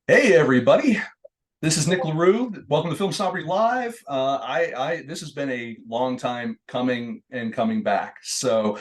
Hey everybody, this is Nic LaRue. Welcome to Film Snobbery Live. This has been a long time coming and coming back. So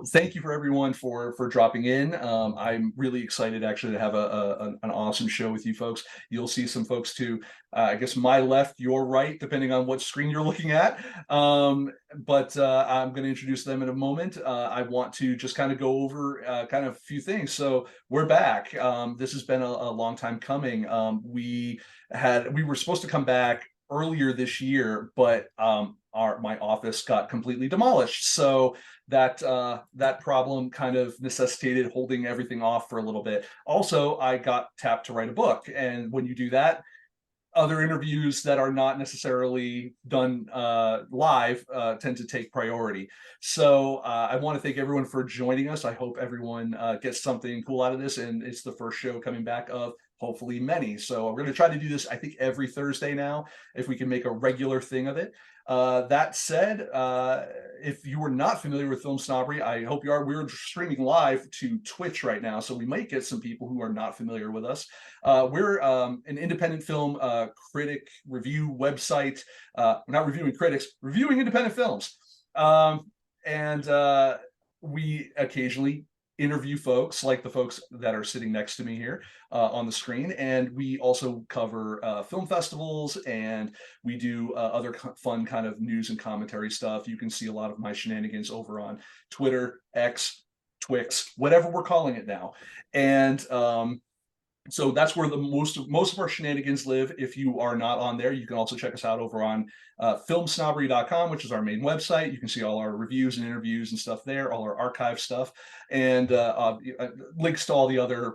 thank you for everyone for dropping in. I'm really excited actually to have an awesome show with you folks. You'll see some folks to I guess my left, your right, depending on what screen you're looking at. But I'm going to introduce them in a moment. I want to just kind of go over kind of a few things. So we're back. This has been a long time coming. We were supposed to come back earlier this year, but my office got completely demolished. So that problem kind of necessitated holding everything off for a little bit. Also, I got tapped to write a book, and when you do that, other interviews that are not necessarily done live tend to take priority. So I want to thank everyone for joining us. I hope everyone gets something cool out of this, and it's the first show coming back of hopefully many. So we're going to try to do this, I think, every Thursday now, if we can make a regular thing of it. That said, if you were not familiar with Film Snobbery, I hope you are. We're streaming live to Twitch right now, so we might get some people who are not familiar with us. We're an independent film critic review website. Not reviewing critics, reviewing independent films. And we occasionally interview folks like the folks that are sitting next to me here on the screen. And we also cover film festivals, and we do other fun kind of news and commentary stuff. You can see a lot of my shenanigans over on Twitter, X, Twix, whatever we're calling it now. And so that's where the most of our shenanigans live. If you are not on there, you can also check us out over on filmsnobbery.com, which is our main website. You can see all our reviews and interviews and stuff there, all our archive stuff, and links to all the other,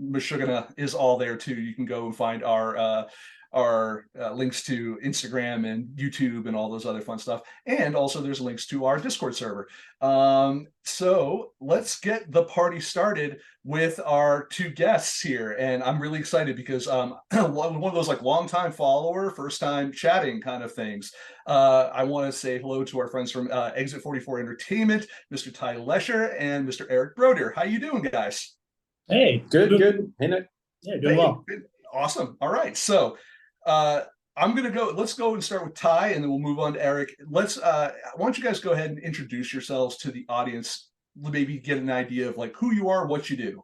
Meshuggah is all there too. You can go and find our links to Instagram and YouTube and all those other fun stuff. And also there's links to our Discord server. So let's get the party started with our two guests here. And I'm really excited because one of those like long-time follower, first-time chatting kind of things. I want to say hello to our friends from Exit 44 Entertainment, Mr. Ty Leisher and Mr. Eric Brodeur. How you doing, guys? Hey, Good. Hey, Nick. Yeah, doing well. Awesome. All right. So uh, let's go and start with Ty, and then we'll move on to Eric. Why don't you guys go ahead and introduce yourselves to the audience, maybe get an idea of like who you are, what you do.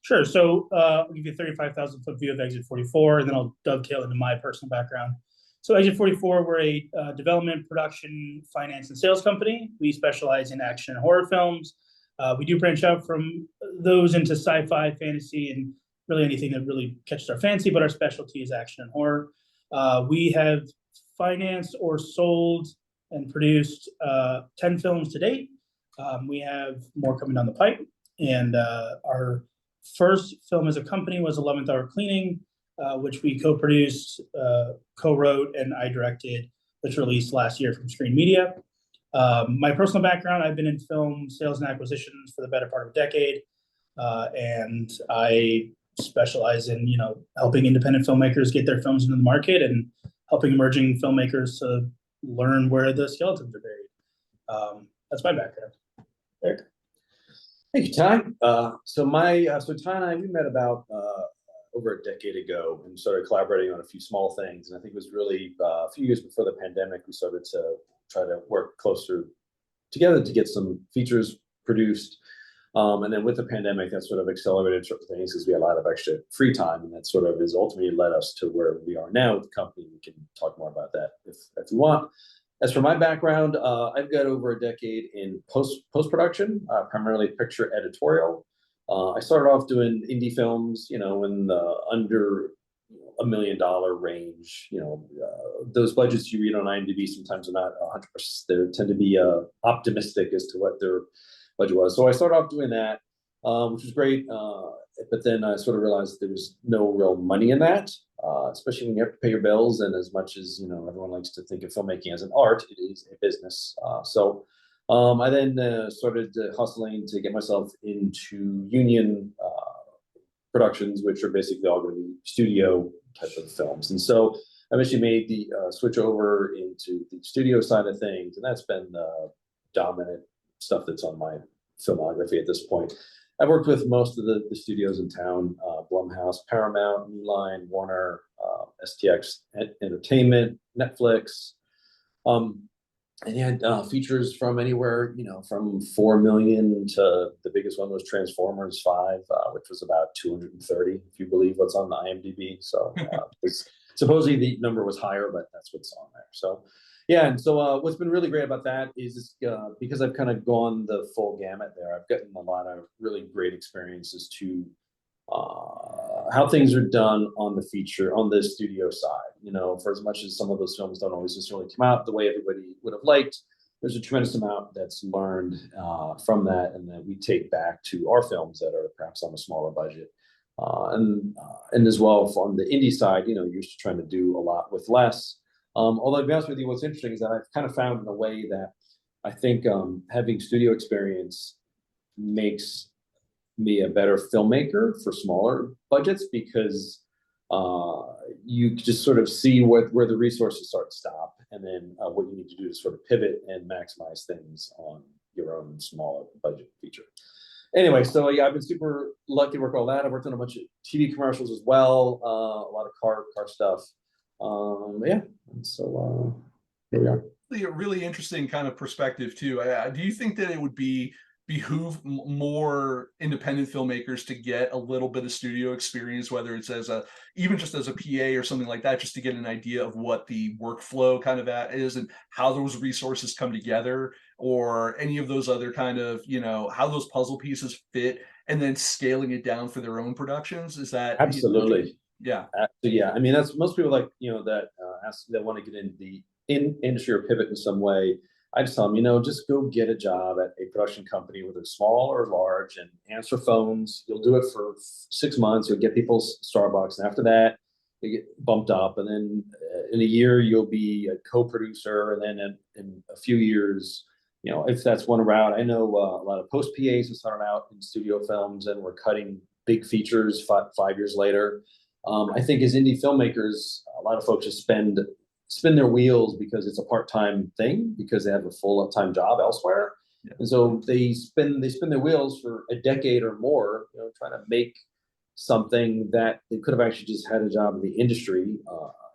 Sure. So I'll give you a 35,000-foot view of Exit 44, and then I'll dovetail into my personal background. So Exit 44, we're a development, production, finance, and sales company. We specialize in action and horror films. We do branch out from those into sci-fi, fantasy, and really anything that really catches our fancy, but our specialty is action and horror. We have financed or sold and produced 10 films to date. We have more coming down the pipe. And our first film as a company was 11th Hour Cleaning, which we co-produced, co-wrote, and I directed, which released last year from Screen Media. My personal background, I've been in film sales and acquisitions for the better part of a decade. And I specialize in, helping independent filmmakers get their films into the market and helping emerging filmmakers to learn where the skeletons are buried. That's my background. Eric? Thank you, Ty. So Ty and I, we met about over a decade ago and started collaborating on a few small things. And I think it was really a few years before the pandemic, we started to try to work closer together to get some features produced. And then with the pandemic, that sort of accelerated certain things because we had a lot of extra free time, and that sort of has ultimately led us to where we are now with the company. We can talk more about that if you want. As for my background, I've got over a decade in post-production, primarily picture editorial. I started off doing indie films, in the under $1 million range. Those budgets you read on IMDb sometimes are not 100%. They tend to be optimistic as to what their budget was. So I started off doing that, which was great. But then I sort of realized there was no real money in that, especially when you have to pay your bills. And as much as, everyone likes to think of filmmaking as an art, it is a business. So I then started hustling to get myself into union productions, which are basically all going to be studio type of films. And so I eventually made the switch over into the studio side of things. And that's been the dominant stuff that's on my filmography at this point. I've worked with most of the studios in town, Blumhouse, Paramount, New Line, Warner, STX Entertainment, Netflix. And he had features from anywhere, from 4 million to the biggest one was Transformers 5, which was about 230, if you believe what's on the IMDb. So supposedly the number was higher, but that's what's on there. So yeah, and so what's been really great about that is because I've kind of gone the full gamut there. I've gotten a lot of really great experiences to how things are done on the studio side. For as much as some of those films don't always necessarily come out the way everybody would have liked, there's a tremendous amount that's learned from that, and that we take back to our films that are perhaps on a smaller budget. And as well on the indie side, you're used to trying to do a lot with less. Although to be honest with you, what's interesting is that I've kind of found in a way that I think having studio experience makes me a better filmmaker for smaller budgets, because you just sort of see where the resources start to stop, and then what you need to do to sort of pivot and maximize things on your own smaller budget feature. Anyway, so yeah, I've been super lucky to work on all that. I've worked on a bunch of TV commercials as well, a lot of car stuff. Yeah, and so here we are. A really interesting kind of perspective too. Do you think that it would behoove more independent filmmakers to get a little bit of studio experience, whether it's even just as a PA or something like that, just to get an idea of what the workflow kind of is and how those resources come together, or any of those other kind of, how those puzzle pieces fit, and then scaling it down for their own productions? Is that absolutely? Yeah. Yeah. I mean, that's most people that want to get into the industry or pivot in some way. I just tell them, just go get a job at a production company, whether small or large, and answer phones. You'll do it for 6 months. You'll get people Starbucks, and after that, you get bumped up, and then in a year you'll be a co-producer, and then in a few years, if that's one route. I know a lot of post PAs who started out in studio films and were cutting big features 5 years later. I think as indie filmmakers, a lot of folks just spin their wheels because it's a part-time thing, because they have a full-time job elsewhere. Yeah. And so they spin their wheels for a decade or more, trying to make something that they could have actually just had a job in the industry,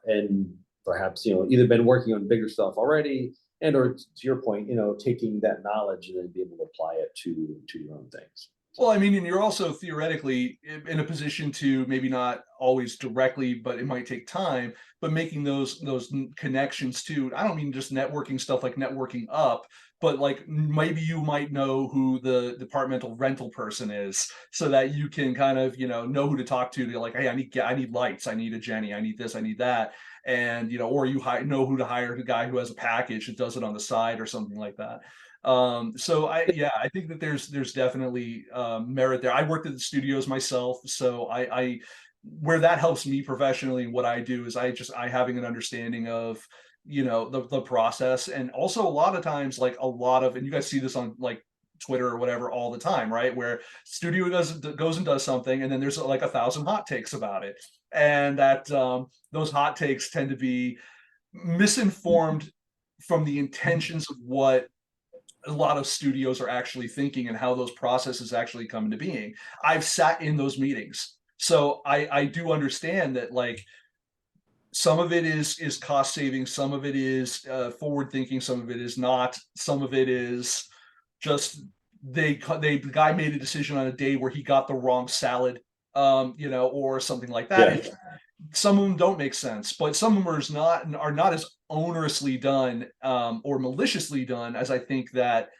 and perhaps, either been working on bigger stuff already, and or to your point, taking that knowledge and then be able to apply it to your own things. Well, I mean, and you're also theoretically in a position to, maybe not always directly, but it might take time, but making those connections too. I don't mean just networking stuff like networking up, but like maybe you might know who the departmental rental person is, so that you can kind of, know who to talk to. Like, hey, I need lights, I need a Jenny, I need this, I need that. And, or you know who to hire, the guy who has a package that does it on the side or something like that. So I think that there's definitely merit there. I worked at the studios myself, so I where that helps me professionally, what I do is I having an understanding of, the process. And also a lot of times, like and you guys see this on like Twitter or whatever all the time, right? Where studio goes and does something, and then there's like 1,000 hot takes about it. And that those hot takes tend to be misinformed from the intentions of what a lot of studios are actually thinking and how those processes actually come into being. I've sat in those meetings, so I do understand that, like, some of it is cost saving, some of it is forward thinking, some of it is not, some of it is just the guy made a decision on a day where he got the wrong salad, or something like that. Yeah. Some of them don't make sense, but some of them are not as onerously done, or maliciously done as I think that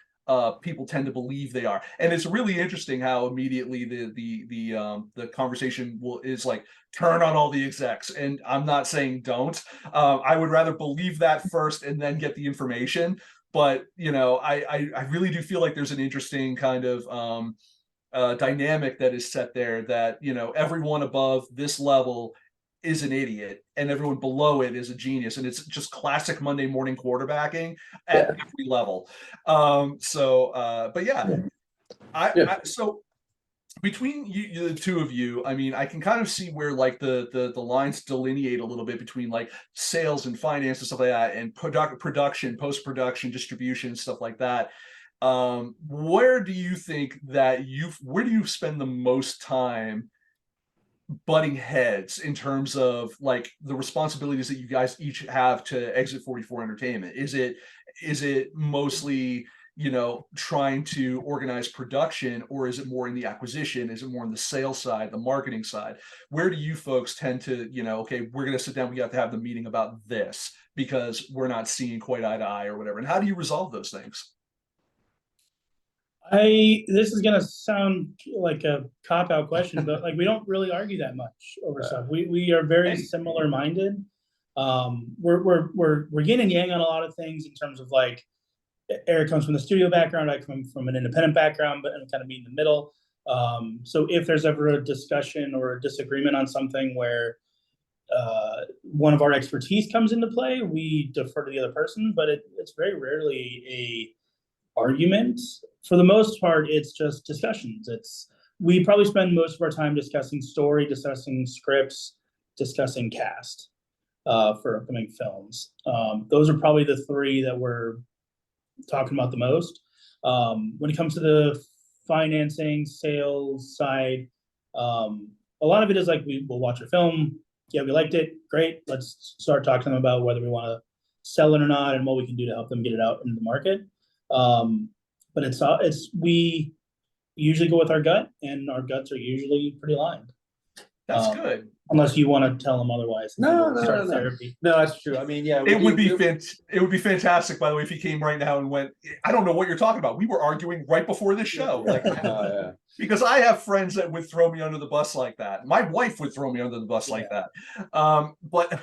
people tend to believe they are. And it's really interesting how immediately the conversation is like, turn on all the execs. And I'm not saying don't. I would rather believe that first and then get the information. But I really do feel like there's an interesting kind of dynamic that is set there, that everyone above this level is an idiot and everyone below it is a genius, and it's just classic Monday morning quarterbacking at every level. But yeah, so between you, the two of you, I mean, I can kind of see where like the lines delineate a little bit between like sales and finance and stuff like that, and production, post-production, distribution, stuff like that. where do you think that where do you spend the most time butting heads in terms of like the responsibilities that you guys each have to Exit 44 Entertainment? Is it mostly, you know, trying to organize production, or is it more in the acquisition? Is it more on the sales side, the marketing side? Where do you folks tend to, you know, okay, we're going to sit down, we have to have the meeting about this because we're not seeing quite eye to eye or whatever? And how do you resolve those things? This is gonna sound like a cop-out question, but like we don't really argue that much over stuff. We are very similar minded. We're yin and yang on a lot of things in terms of like Eric comes from the studio background, I come from an independent background, but I'm kind of meet in the middle. So if there's ever a discussion or a disagreement on something where one of our expertise comes into play, we defer to the other person, but it's very rarely a argument. For the most part, it's just discussions. We probably spend most of our time discussing story, discussing scripts, discussing cast for upcoming films. Those are probably the three that we're talking about the most. When it comes to the financing, sales side, a lot of it is like we will watch a film. Yeah, we liked it. Great. Let's start talking to them about whether we want to sell it or not and what we can do to help them get it out into the market. But we usually go with our gut, and our guts are usually pretty aligned. That's good. Unless you want to tell them otherwise. No. Therapy. No, that's true. I mean, yeah, It would be fantastic, by the way, if he came right now and went, I don't know what you're talking about. We were arguing right before this show. Like, yeah. because I have friends that would throw me under the bus like that. My wife would throw me under the bus like that. But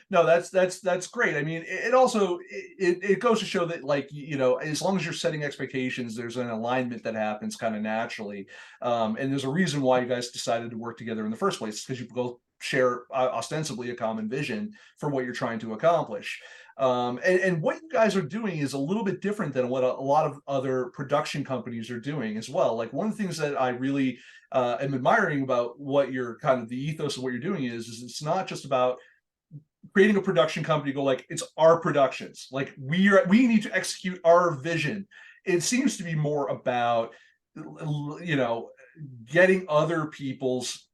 no, that's great. I mean, it also it goes to show that, like, you know, as long as you're setting expectations, there's an alignment that happens kind of naturally. And there's a reason why you guys decided to work together in the first place, because you both share ostensibly a common vision for what you're trying to accomplish. And what you guys are doing is a little bit different than what a lot of other production companies are doing as well. Like, one of the things that I really am admiring about what you're kind of the ethos of what you're doing is it's not just about creating a production company, go like, it's our productions, like we need to execute our vision. It seems to be more about, you know, getting other people's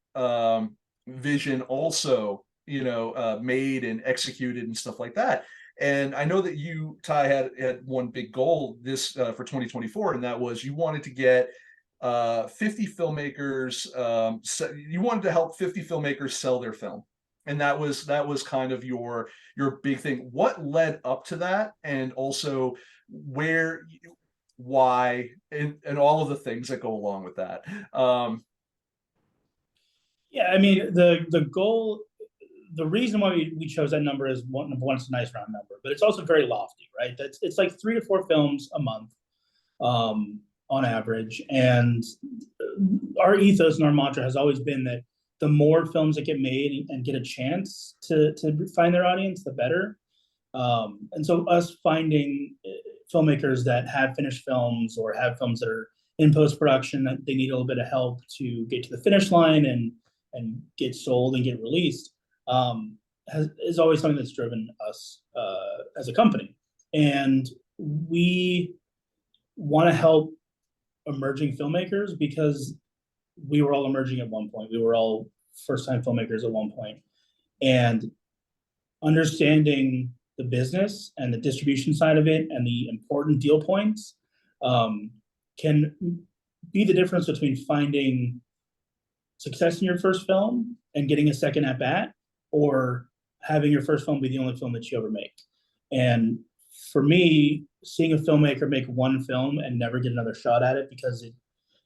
vision also, you know, made and executed and stuff like that. And I know that you, Ty, had one big goal this for 2024, and that was you wanted to get 50 filmmakers, you wanted to help 50 filmmakers sell their film. And that was kind of your big thing. What led up to that, and also why, and all of the things that go along with that? Yeah, I mean, the goal, the reason why we chose that number is one, it's a nice round number, but it's also very lofty, right? It's like 3 to 4 films a month on average. And our ethos and our mantra has always been that the more films that get made and get a chance to find their audience, the better. And so us finding filmmakers that have finished films or have films that are in post-production that they need a little bit of help to get to the finish line and get sold and get released is always something that's driven us as a company. And we want to help emerging filmmakers because we were all emerging at one point. We were all first-time filmmakers at one point. And understanding the business and the distribution side of it and the important deal points can be the difference between finding success in your first film and getting a second at bat, or having your first film be the only film that you ever make. And for me, seeing a filmmaker make one film and never get another shot at it because it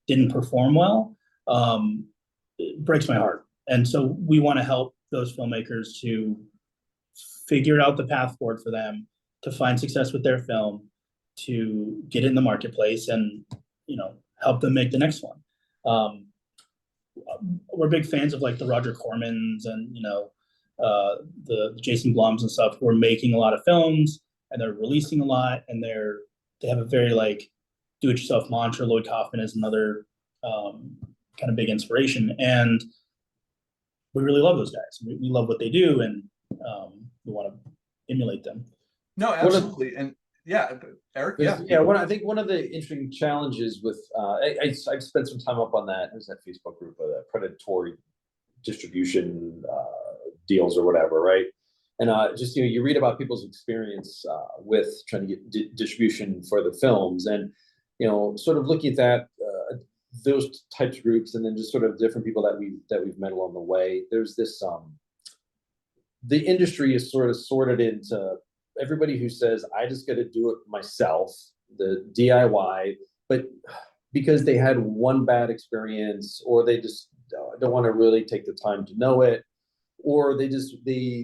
didn't perform well, it breaks my heart. And so we want to help those filmmakers to figure out the path forward for them to find success with their film, to get it in the marketplace, and, you know, help them make the next one. We're big fans of like the Roger Cormans and, you know, the Jason Blums and stuff, who are making a lot of films and they're releasing a lot, and they have a very like do-it-yourself mantra. Lloyd Kaufman is another kind of big inspiration, and we really love those guys. We love what they do, and we want to emulate them. No, absolutely. And yeah, Eric, Yeah, I think one of the interesting challenges with I've spent some time up on that. There's that Facebook group of the predatory distribution deals or whatever, right? And just you read about people's experience with trying to get distribution for the films, and sort of looking at that those types of groups, and then just sort of different people that we've met along the way. There's this the industry is sort of sorted into everybody who says I just got to do it myself, the DIY, but because they had one bad experience, or they just don't want to really take the time to know it, or they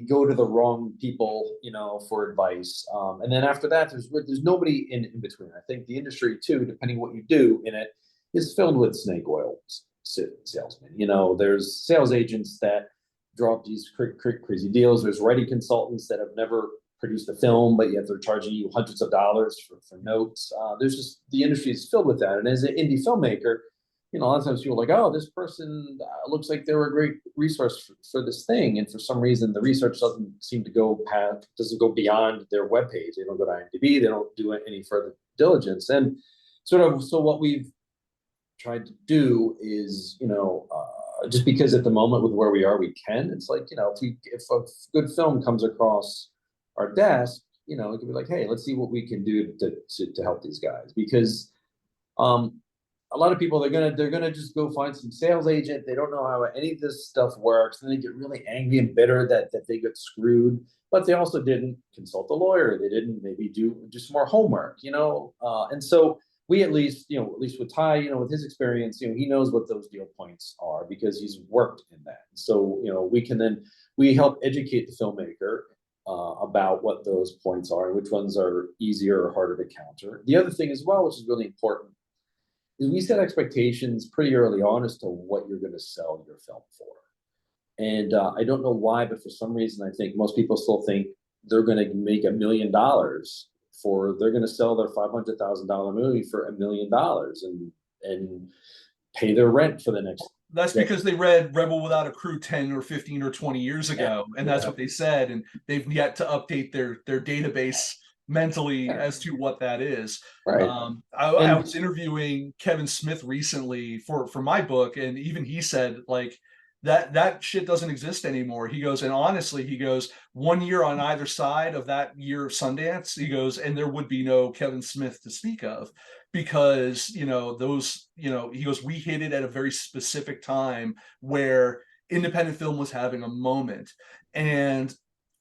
go to the wrong people, for advice. And then after that, there's nobody in between. I think the industry too, depending what you do in it, is filled with snake oil salesmen. There's sales agents that draw up these crazy deals. There's writing consultants that have never produced a film, but yet they're charging you hundreds of dollars for notes. The industry is filled with that. And as an indie filmmaker, a lot of times people are like, oh, this person looks like they were a great resource for this thing. And for some reason, the research doesn't seem to doesn't go beyond their webpage. They don't go to IMDb. They don't do any further diligence. And so what we've tried to do is, just because at the moment with where we are, we can. It's like, if a good film comes across our desk, it could be like, hey, let's see what we can do to help these guys. Because a lot of people, they're gonna just go find some sales agent. They don't know how any of this stuff works, and they get really angry and bitter that they got screwed. But they also didn't consult a lawyer. They didn't maybe do some more homework, and so we at least with Ty, with his experience, he knows what those deal points are because he's worked in that. So we help educate the filmmaker about what those points are and which ones are easier or harder to counter. The other thing as well, which is really important, is we set expectations pretty early on as to what you're going to sell your film for. And I don't know why, but for some reason, I think most people still think they're going to make $1 million they're going to sell their $500,000 movie for $1 million and pay their rent for the next. That's because they read Rebel Without a Crew 10 or 15 or 20 years ago, and that's what they said, and they've yet to update their database mentally as to what that is. Right. I was interviewing Kevin Smith recently for my book, and even he said like that shit doesn't exist anymore. He goes, and honestly, he goes, 1 year on either side of that year of Sundance, he goes, and there would be no Kevin Smith to speak of, because he goes, we hit it at a very specific time where independent film was having a moment. And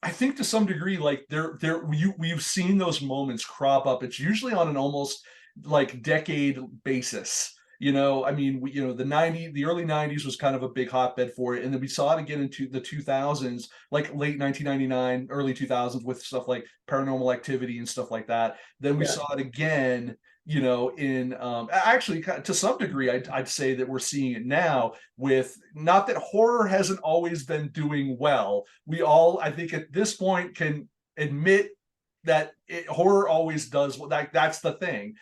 I think to some degree, like we've seen those moments crop up. It's usually on an almost like decade basis. The early 90s was kind of a big hotbed for it. And then we saw it again into the 2000s, like late 1999, early 2000s, with stuff like Paranormal Activity and stuff like that. Then we saw it again, in actually to some degree, I'd say that we're seeing it now with, not that horror hasn't always been doing well. We all, I think at this point, can admit that horror always does. That's the thing.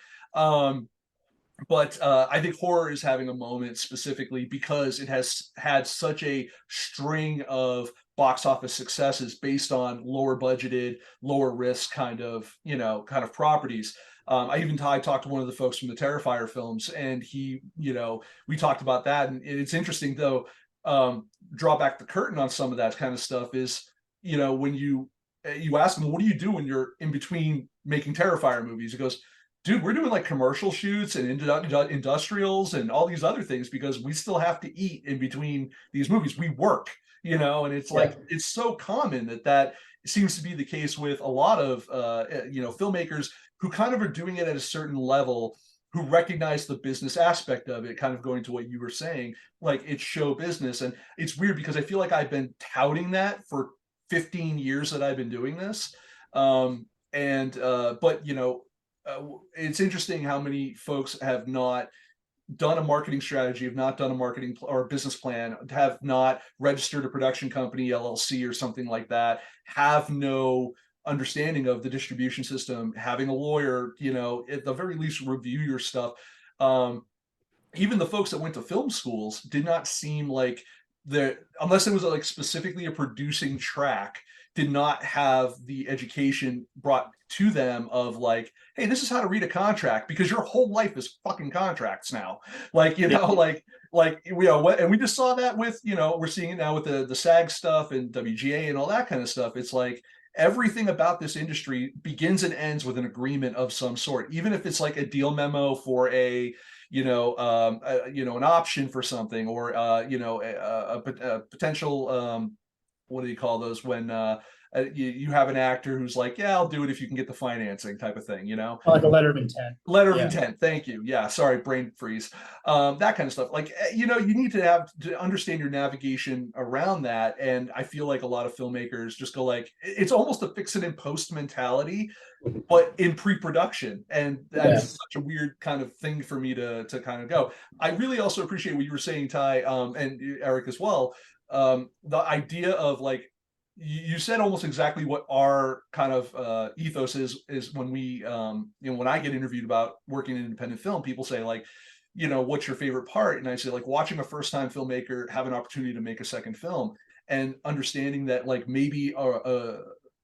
But I think horror is having a moment specifically because it has had such a string of box office successes based on lower budgeted, lower risk kind of properties. I talked to one of the folks from the Terrifier films, and we talked about that. And it's interesting though, draw back the curtain on some of that kind of stuff is, when you ask them, what do you do when you're in between making Terrifier movies? He goes, dude, we're doing like commercial shoots and industrials and all these other things because we still have to eat in between these movies. We work, and it's like, it's so common that seems to be the case with a lot of, filmmakers who kind of are doing it at a certain level, who recognize the business aspect of it, kind of going to what you were saying, like it's show business. And it's weird because I feel like I've been touting that for 15 years that I've been doing this. It's interesting how many folks have not done a marketing strategy, have not done a marketing or business plan, have not registered a production company, LLC or something like that, have no understanding of the distribution system, having a lawyer, at the very least review your stuff. Even the folks that went to film schools did not seem like unless it was like specifically a producing track, did not have the education brought to them of like, hey, this is how to read a contract, because your whole life is fucking contracts now. Like, you know, and we just saw that with, you know, we're seeing it now with the SAG stuff and WGA and all that kind of stuff. It's like everything about this industry begins and ends with an agreement of some sort, even if it's like a deal memo for a, an option for something, or a potential what do you call those when you have an actor who's like, yeah, I'll do it if you can get the financing, type of thing, you know? Like a letter of intent. Letter of intent. Thank you. Yeah. Sorry. Brain freeze. That kind of stuff. Like, you need to understand your navigation around that. And I feel like a lot of filmmakers just go like, it's almost a fix it in post mentality, but in pre-production. And that's such a weird kind of thing for me to kind of go. I really also appreciate what you were saying, Ty, and Eric as well. The idea of like, you said almost exactly what our kind of ethos is when we when I get interviewed about working in independent film, people say like, what's your favorite part? And I say like watching a first time filmmaker have an opportunity to make a second film, and understanding that like maybe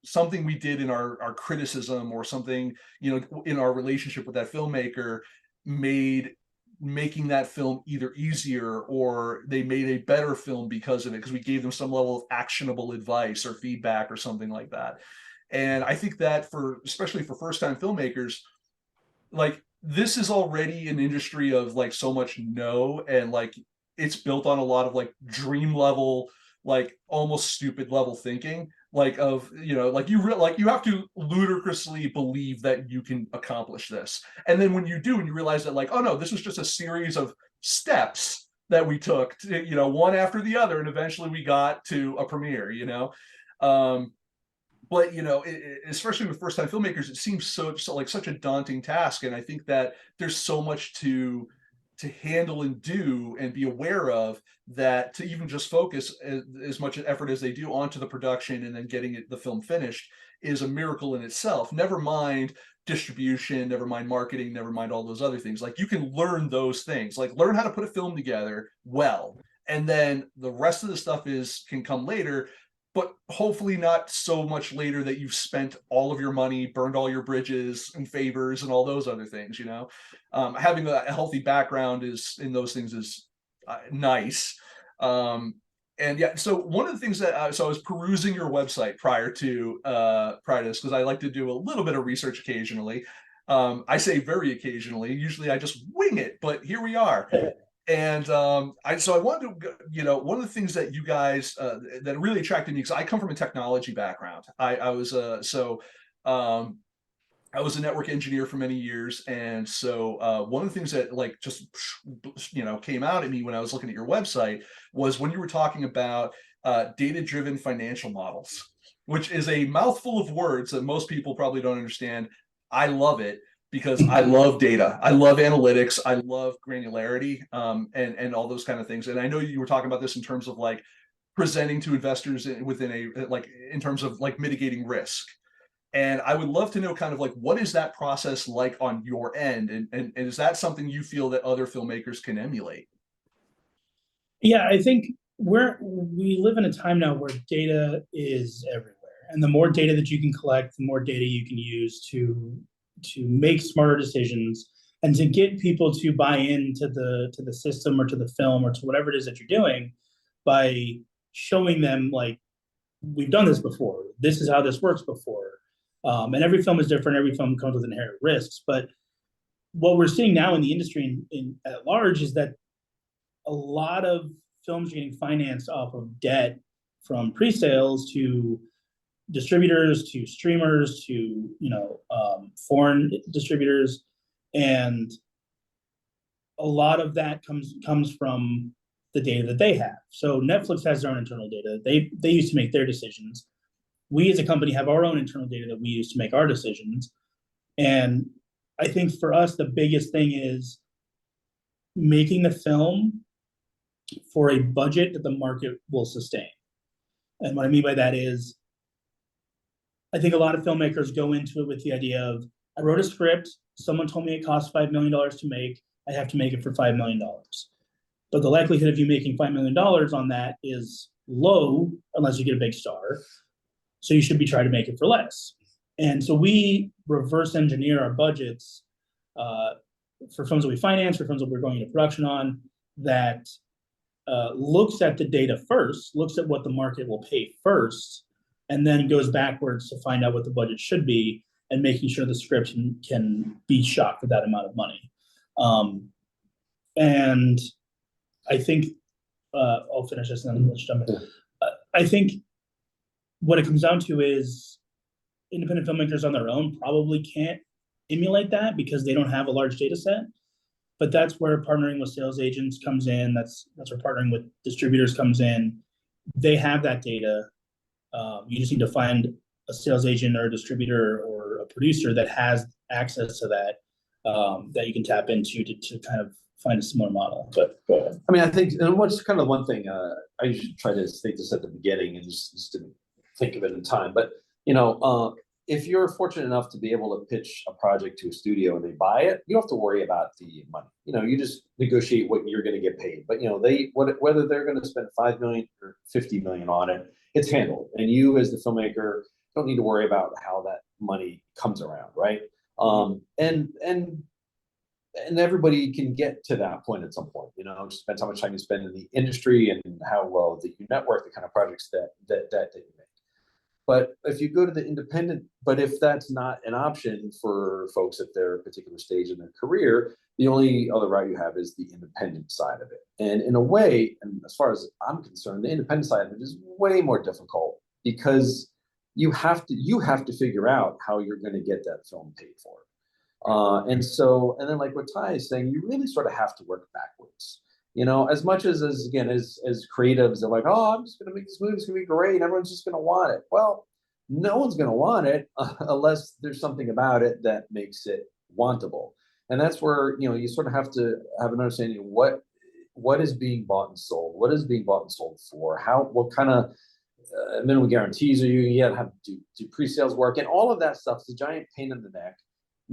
something we did in our criticism, or something in our relationship with that filmmaker, made making that film either easier, or they made a better film because of it, because we gave them some level of actionable advice or feedback or something like that. And I think that especially for first time filmmakers, like this is already an industry of like so much and like it's built on a lot of like dream level, like almost stupid level thinking, like of like you have to ludicrously believe that you can accomplish this, and then when you do and you realize that like, oh no, this was just a series of steps that we took to, one after the other, and eventually we got to a premiere. But especially with first time filmmakers, it seems so like such a daunting task, and I think that there's so much to handle and do and be aware of, that to even just focus as much effort as they do onto the production and then getting the film finished is a miracle in itself. Never mind distribution, never mind marketing, never mind all those other things. Like you can learn those things, like learn how to put a film together well, and then the rest of the stuff can come later, but hopefully not so much later that you've spent all of your money, burned all your bridges and favors and all those other things. Having a healthy background in those things is nice. And yeah, so one of the things that so I was perusing your website prior to this, because I like to do a little bit of research occasionally. I say very occasionally. Usually I just wing it, but here we are. And I wanted to, one of the things that you guys that really attracted me, because I come from a technology background. I was a network engineer for many years, and so one of the things that like just came out at me when I was looking at your website was when you were talking about data-driven financial models, which is a mouthful of words that most people probably don't understand. I love it, because I love data. I love analytics. I love granularity, and all those kind of things. And I know you were talking about this in terms of like presenting to investors in terms of like mitigating risk. And I would love to know kind of like, what is that process like on your end? And is that something you feel that other filmmakers can emulate? Yeah, I think we live in a time now where data is everywhere. And the more data that you can collect, the more data you can use to make smarter decisions, and to get people to buy into the system, or to the film, or to whatever it is that you're doing, by showing them like, we've done this before, this is how this works before. And every film is different, every film comes with inherent risks. But what we're seeing now in the industry at large is that a lot of films are getting financed off of debt, from pre-sales to distributors to streamers to foreign distributors, and a lot of that comes from the data that they have. So Netflix has their own internal data. They used to make their decisions. We as a company have our own internal data that we use to make our decisions. And I think for us, the biggest thing is making the film for a budget that the market will sustain. And what I mean by that is, I think a lot of filmmakers go into it with the idea of, I wrote a script, someone told me it costs $5 million to make, I have to make it for $5 million. But the likelihood of you making $5 million on that is low, unless you get a big star. So you should be trying to make it for less. And so we reverse engineer our budgets for films that we finance, for films that we're going into production on, that looks at the data first, looks at what the market will pay first, and then goes backwards to find out what the budget should be, and making sure the script can be shot for that amount of money. And I think I'll finish this and then let's jump in. I think what it comes down to is independent filmmakers on their own probably can't emulate that because they don't have a large data set. But that's where partnering with sales agents comes in. That's where partnering with distributors comes in. They have that data. You just need to find a sales agent or a distributor or a producer that has access to that, that you can tap into to kind of find a similar model. But go ahead. I mean, I think, and what's kind of one thing, I usually try to state this at the beginning and just didn't think of it in time, but if you're fortunate enough to be able to pitch a project to a studio and they buy it, you don't have to worry about the money. You just negotiate what you're going to get paid. But whether they're going to spend $5 million or $50 million on it, it's handled. And you, as the filmmaker, don't need to worry about how that money comes around, right? And everybody can get to that point at some point. Just depends how much time you spend in the industry and how well that you network, the kind of projects that you make. But if you go to the independent, but if that's not an option for folks at their particular stage in their career, the only other route you have is the independent side of it. And in a way, and as far as I'm concerned, the independent side of it is way more difficult because you have to figure out how you're going to get that film paid for. And then like what Ty is saying, you really sort of have to work backwards. As much as creatives, they're like, oh, I'm just going to make this movie, it's going to be great, everyone's just going to want it. Well, no one's going to want it unless there's something about it that makes it wantable. And that's where, you sort of have to have an understanding of what is being bought and sold, what is being bought and sold for, what kind of minimum guarantees are you have to do pre-sales work, and all of that stuff is a giant pain in the neck.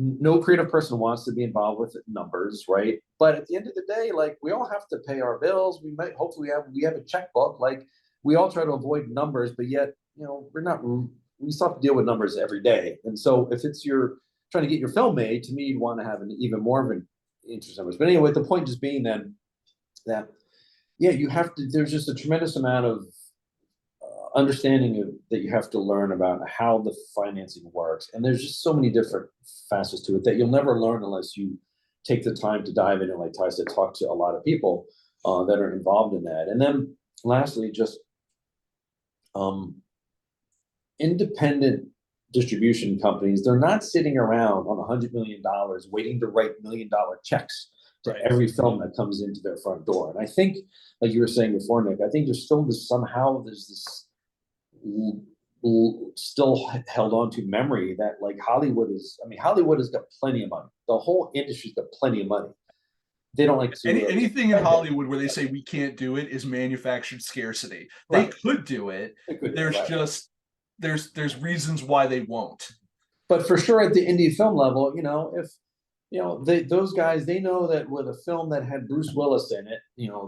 No creative person wants to be involved with numbers, right? But at the end of the day, like, we all have to pay our bills. Hopefully we have a checkbook. Like, we all try to avoid numbers, but yet, we still have to deal with numbers every day. And so if you're trying to get your film made, to me, you'd want to have even more of an interest in numbers. But anyway, the point just being then that, you have to, there's just a tremendous amount of understanding that you have to learn about how the financing works. And there's just so many different facets to it that you'll never learn unless you take the time to dive in and, like Ty said, talk to a lot of people that are involved in that. And then lastly, just independent distribution companies, they're not sitting around on $100 million waiting to write $1 million checks to every film that comes into their front door. And I think, like you were saying before, Nick, I think there's still this still held on to memory that, like, Hollywood has got plenty of money. The whole industry's got plenty of money. They don't like to anything in Hollywood where they say we can't do it is manufactured scarcity. They could do it. There's reasons why they won't. But for sure, at the indie film level, those guys, they know that with a film that had Bruce Willis in it,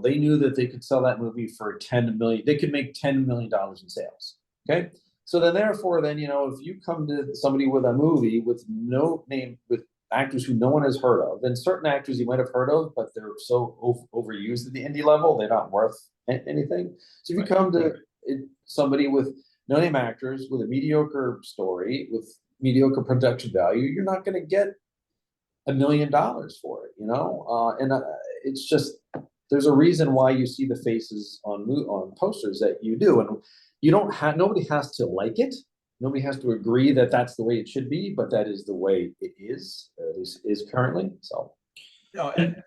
they knew that they could sell that movie for $10 million. They could make $10 million in sales. Okay. So then therefore, if you come to somebody with a movie with no name, with actors who no one has heard of, and certain actors you might have heard of, but they're so overused at the indie level, they're not worth anything. So if you come to somebody with no name actors, with a mediocre story, with mediocre production value, you're not going to get $1 million for it, and it's just, there's a reason why you see the faces on posters that you do, and nobody has to like it, nobody has to agree that that's the way it should be, but that is the way it is, or at least is currently. So, go ahead.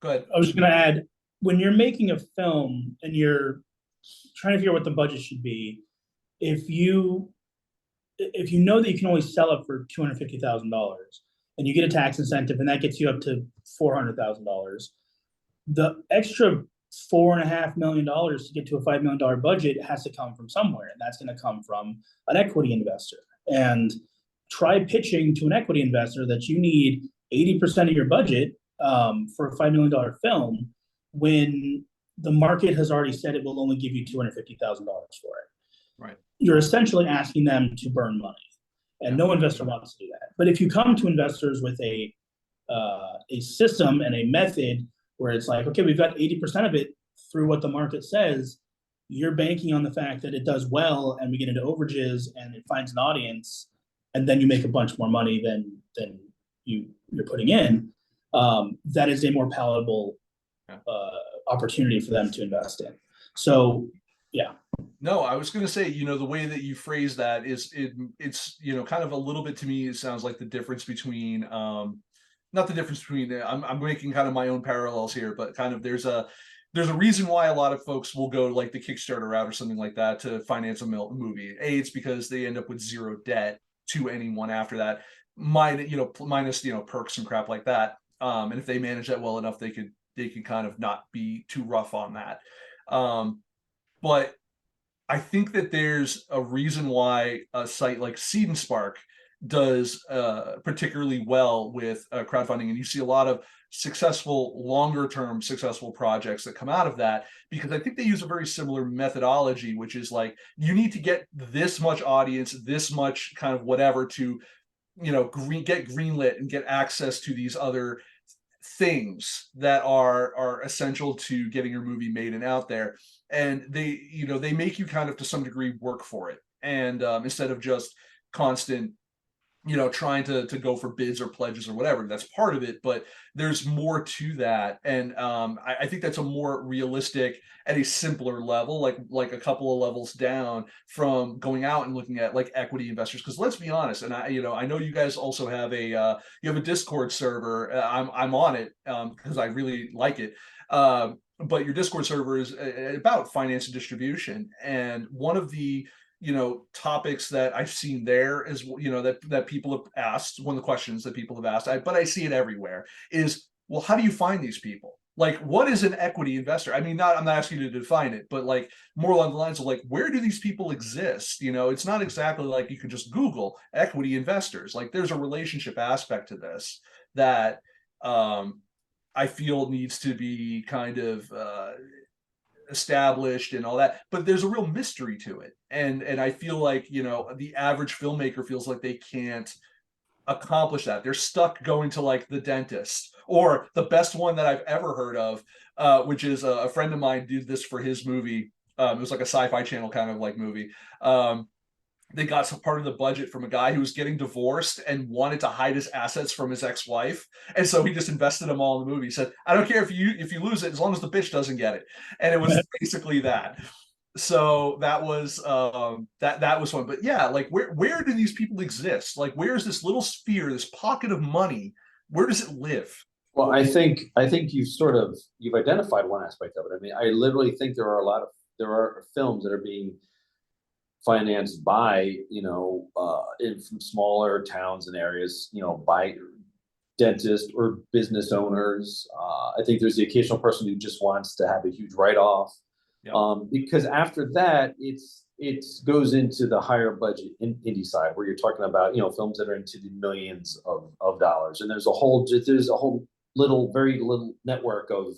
I was going to add, when you're making a film and you're trying to figure out what the budget should be, if you know that you can only sell it for $250,000. and you get a tax incentive, and that gets you up to $400,000. The extra $4.5 million to get to a $5 million budget has to come from somewhere, and that's going to come from an equity investor. And try pitching to an equity investor that you need 80% of your budget for a $5 million film when the market has already said it will only give you $250,000 for it. Right. you're essentially asking them to burn money, and no investor wants to do that. But if you come to investors with a system and a method where it's like, okay, we've got 80% of it through what the market says, you're banking on the fact that it does well and we get into overages and it finds an audience, and then you make a bunch more money than you're putting in. That is a more palatable opportunity for them to invest in. So yeah. No, I was going to say, the way that you phrase that it's, kind of a little bit, to me, it sounds like the difference between, not the difference between, I'm making kind of my own parallels here, but kind of there's a reason why a lot of folks will go like the Kickstarter route or something like that to finance a movie. It's because they end up with zero debt to anyone after that, minus, perks and crap like that. And if they manage that well enough, they could kind of not be too rough on that. But I think that there's a reason why a site like Seed and Spark does particularly well with crowdfunding, and you see a lot of longer-term successful projects that come out of that, because I think they use a very similar methodology, which is like, you need to get this much audience, this much kind of whatever to, get greenlit and get access to these other things that are essential to getting your movie made and out there. And they make you kind of, to some degree, work for it. And instead of just constant, trying to go for bids or pledges or whatever. That's part of it, but there's more to that. And I think that's a more realistic, at a simpler level, like a couple of levels down from going out and looking at like equity investors. Because let's be honest, and I know you guys also have you have a Discord server. I'm on it because I really like it. But your Discord server is about finance and distribution. And one of the topics that I've seen there is, that people have asked, one of the questions that people have asked, but I see it everywhere, is, well, how do you find these people? Like, what is an equity investor? I mean, I'm not asking you to define it, but like more along the lines of like, where do these people exist? It's not exactly like you could just Google equity investors. Like, there's a relationship aspect to this that I feel needs to be kind of established and all that, but there's a real mystery to it, and I feel like the average filmmaker feels like they can't accomplish that. They're stuck going to like the dentist, or the best one that I've ever heard of, which is a friend of mine did this for his movie. It was like a Sci-Fi Channel kind of like movie. They got some part of the budget from a guy who was getting divorced and wanted to hide his assets from his ex-wife, and so he just invested them all in the movie. He said, "I don't care if you lose it, as long as the bitch doesn't get it." And it was basically that. So that was that was fun. But yeah, like where do these people exist? Like, where is this little sphere, this pocket of money? Where does it live? Well, I think you've identified one aspect of it. I mean, I literally think there are films that are being financed by from smaller towns and areas, by dentists or business owners. I think there's the occasional person who just wants to have a huge write-off. Yep. Because after that, it goes into the higher budget indie side, where you're talking about films that are into the millions of dollars, and there's a whole very little network of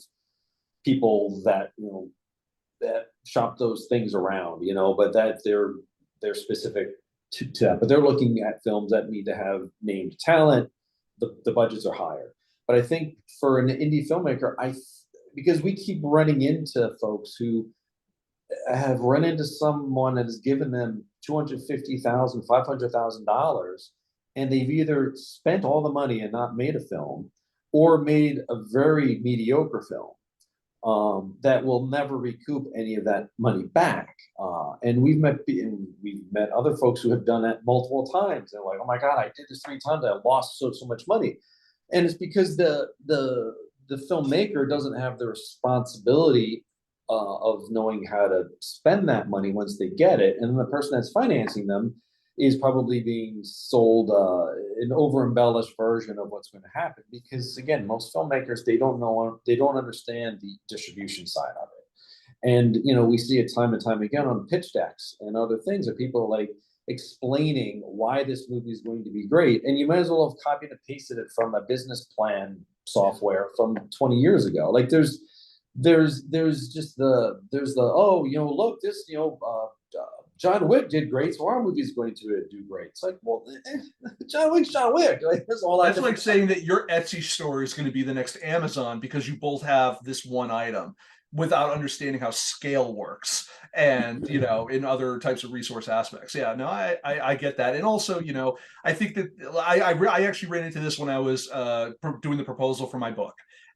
people that that shop those things around, but that they're specific to that. But they're looking at films that need to have named talent. The budgets are higher. But I think for an indie filmmaker, because we keep running into folks who have run into someone that has given them $250,000, $500,000, and they've either spent all the money and not made a film, or made a very mediocre film that will never recoup any of that money back. And we've met other folks who have done that multiple times. They're like, "Oh my God, I did this 3 times. I lost so much money," and it's because the filmmaker doesn't have the responsibility of knowing how to spend that money once they get it, and the person that's financing them is probably being sold an over-embellished version of what's going to happen. Because again, most filmmakers, they don't understand the distribution side of it. And we see it time and time again on pitch decks and other things, that people are like explaining why this movie is going to be great, and you might as well have copied and pasted it from a business plan software from 20 years ago. Like there's just the look, this John Wick did great, so our movie's going to do great. It's like, well, John Wick's John Wick. Like, there's all that. That's like saying that your Etsy store is going to be the next Amazon because you both have this one item without understanding how scale works and, you know, in other types of resource aspects. Yeah, no, I get that. And also, you know, I think that I actually ran into this when I was doing the proposal for my book.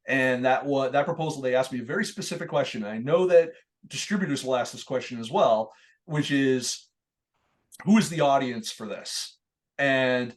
And that proposal, they asked me a very specific question. I know that distributors will ask this question as well, which is, who is the audience for this? And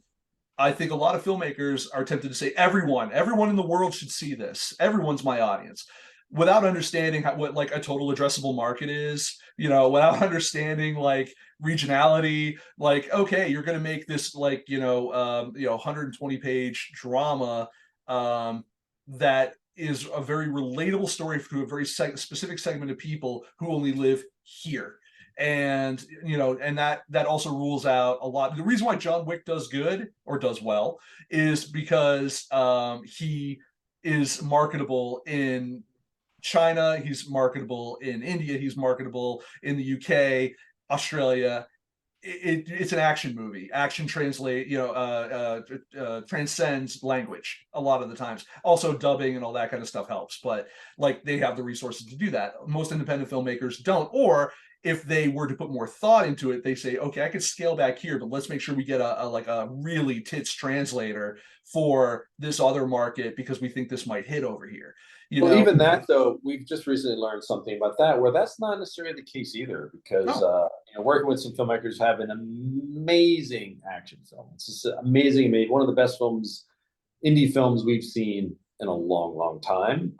I think a lot of filmmakers are tempted to say, everyone in the world should see this. Everyone's my audience, without understanding what like a total addressable market is, you know, without understanding like regionality. Like, okay, you're going to make this like, 120 page drama that is a very relatable story to a very specific segment of people who only live here. And you know, and that also rules out a lot. The reason why John Wick does good or does well is because he is marketable in China, he's marketable in India, he's marketable in the UK, Australia. It's an action movie. Action transcends language a lot of the times. Also, dubbing and all that kind of stuff helps, but like they have the resources to do that. Most independent filmmakers don't, or if they were to put more thought into it, they say, okay, I could scale back here, but let's make sure we get a really tits translator for this other market because we think this might hit over here. Well, even that though, we've just recently learned something about that, where that's not necessarily the case either, because working with some filmmakers who have an amazing action film. It's just amazing, one of the best indie films we've seen in a long, long time.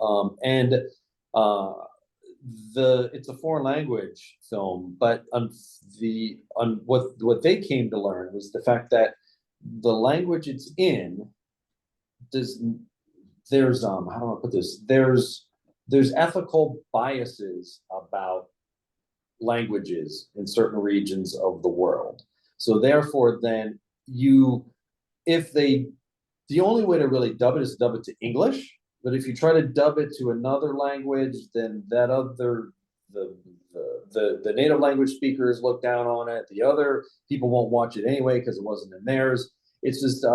It's a foreign language film, but what they came to learn was the fact that the language it's in there's how do I put this? There's ethical biases about languages in certain regions of the world. So therefore, then the only way to really dub it is to dub it to English. But if you try to dub it to another language, then the native language speakers look down on it. The other people won't watch it anyway because it wasn't in theirs. It's just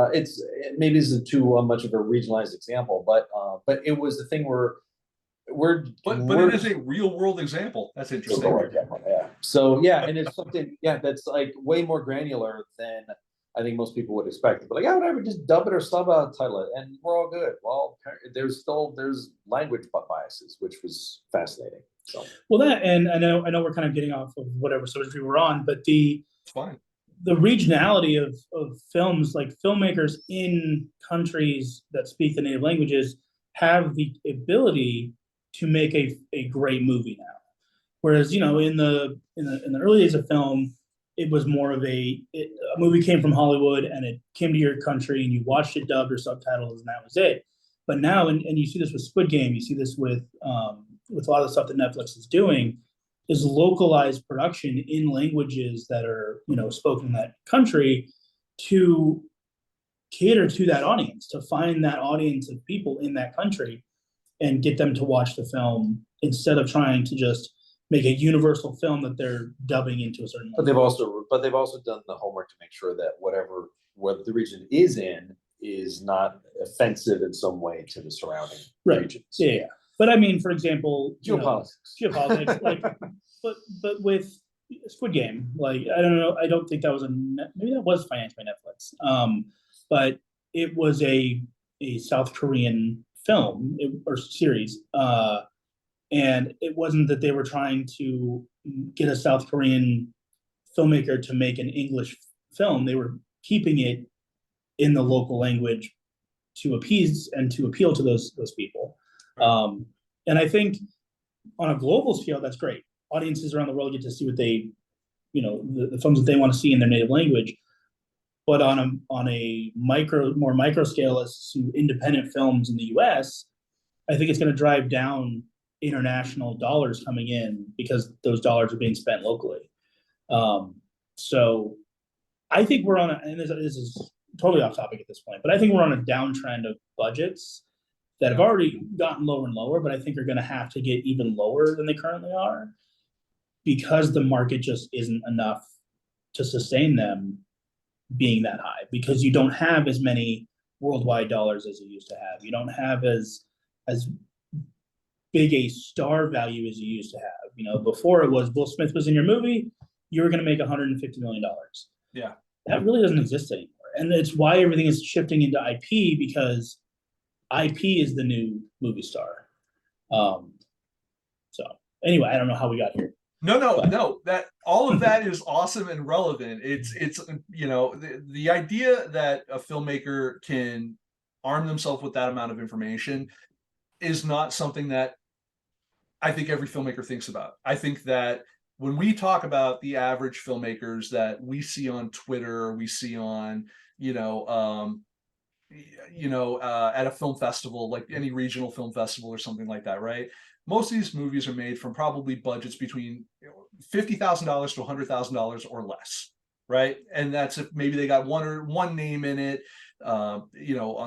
maybe this isn't too much of a regionalized example, but it was the thing where it is a real world example. That's interesting. Yeah. So yeah, and it's something that's like way more granular than I think most people would expect. But like, whatever, just dub it or subtitle it, and we're all good. Well, there's language biases, which was fascinating. So well, that, and I know we're kind of getting off of whatever subject we were on, but it's fine. The regionality of films, like filmmakers in countries that speak the native languages have the ability to make a great movie now. Whereas, you know, in the early days of film, it was more of a movie came from Hollywood and it came to your country and you watched it dubbed or subtitles and that was it. But now, and you see this with Squid Game, you see this with a lot of the stuff that Netflix is doing, is localized production in languages that are, you know, spoken in that country to cater to that audience, to find that audience of people in that country and get them to watch the film instead of trying to just make a universal film that they're dubbing into a certain language. But they've also done the homework to make sure that what the region is in is not offensive in some way to the surrounding regions. Yeah. But I mean, for example, geopolitics, like, but with Squid Game, like, I don't know, I don't think that was maybe that was financed by Netflix, but it was a South Korean film or series, and it wasn't that they were trying to get a South Korean filmmaker to make an English film. They were keeping it in the local language to appease and to appeal to those people. And I think on a global scale, that's great. Audiences around the world get to see what they, you know, the films that they want to see in their native language. But on a more micro scale as to independent films in the US, I think it's going to drive down international dollars coming in because those dollars are being spent locally. So I think we're on and this is totally off topic at this point, but I think we're on a downtrend of budgets that have already gotten lower and lower, but I think are going to have to get even lower than they currently are. because the market just isn't enough to sustain them being that high, because you don't have as many worldwide dollars as you used to have. You don't have as big a star value as you used to have. You know, before it was Will Smith was in your movie, you were going to make $150 million. Yeah. That really doesn't exist anymore. And it's why everything is shifting into IP, because IP is the new movie star. So anyway, I don't know how we got here. No, that all of that is awesome and relevant. It's you know, the idea that a filmmaker can arm themselves with that amount of information is not something that I think every filmmaker thinks about. I think that when we talk about the average filmmakers that we see on Twitter, we see on, at a film festival, like any regional film festival or something like that, right? Most of these movies are made from probably budgets between $50,000 to $100,000 or less, right? And that's if maybe they got one name in it, on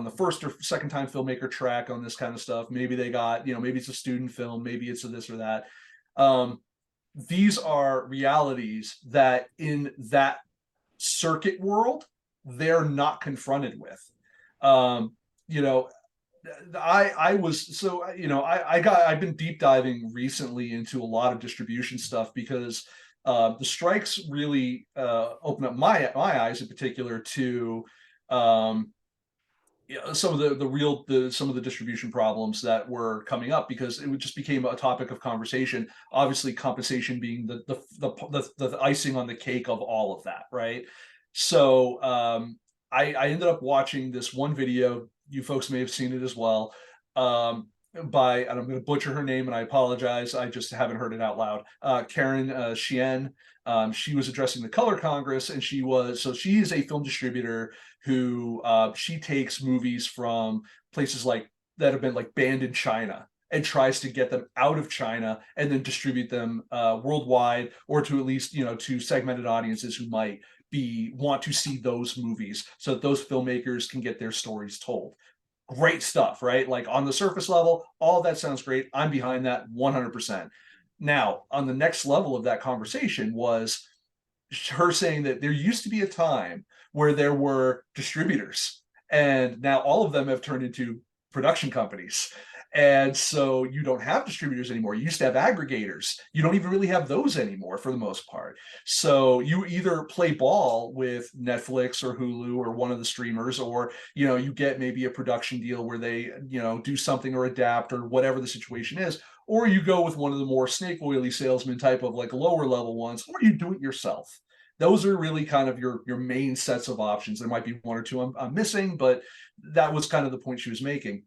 the first or second time filmmaker track on this kind of stuff. Maybe they got, maybe it's a student film, maybe it's a this or that. These are realities that in that circuit world, they're not confronted with. I've been deep diving recently into a lot of distribution stuff because the strikes really opened up my eyes in particular to some of some of the distribution problems that were coming up, because it just became a topic of conversation. Obviously, compensation being the icing on the cake of all of that, right? So I ended up watching this one video. You folks may have seen it as well. By, and I'm going to butcher her name, and I apologize, I just haven't heard it out loud. Karen Chien. She was addressing the Color Congress, and she is a film distributor who she takes movies from places like that have been like banned in China and tries to get them out of China and then distribute them worldwide, or to at least, to segmented audiences who might want to see those movies, so that those filmmakers can get their stories told. Great stuff, right? Like on the surface level, all that sounds great. I'm behind that 100%. Now, on the next level of that conversation was her saying that there used to be a time where there were distributors, and now all of them have turned into production companies. And so you don't have distributors anymore. You used to have aggregators. You don't even really have those anymore for the most part. So you either play ball with Netflix or Hulu or one of the streamers, or, you get maybe a production deal where they, do something or adapt or whatever the situation is, or you go with one of the more snake oily salesman type of like lower level ones, or you do it yourself. Those are really kind of your main sets of options. There might be one or two I'm missing, but that was kind of the point she was making.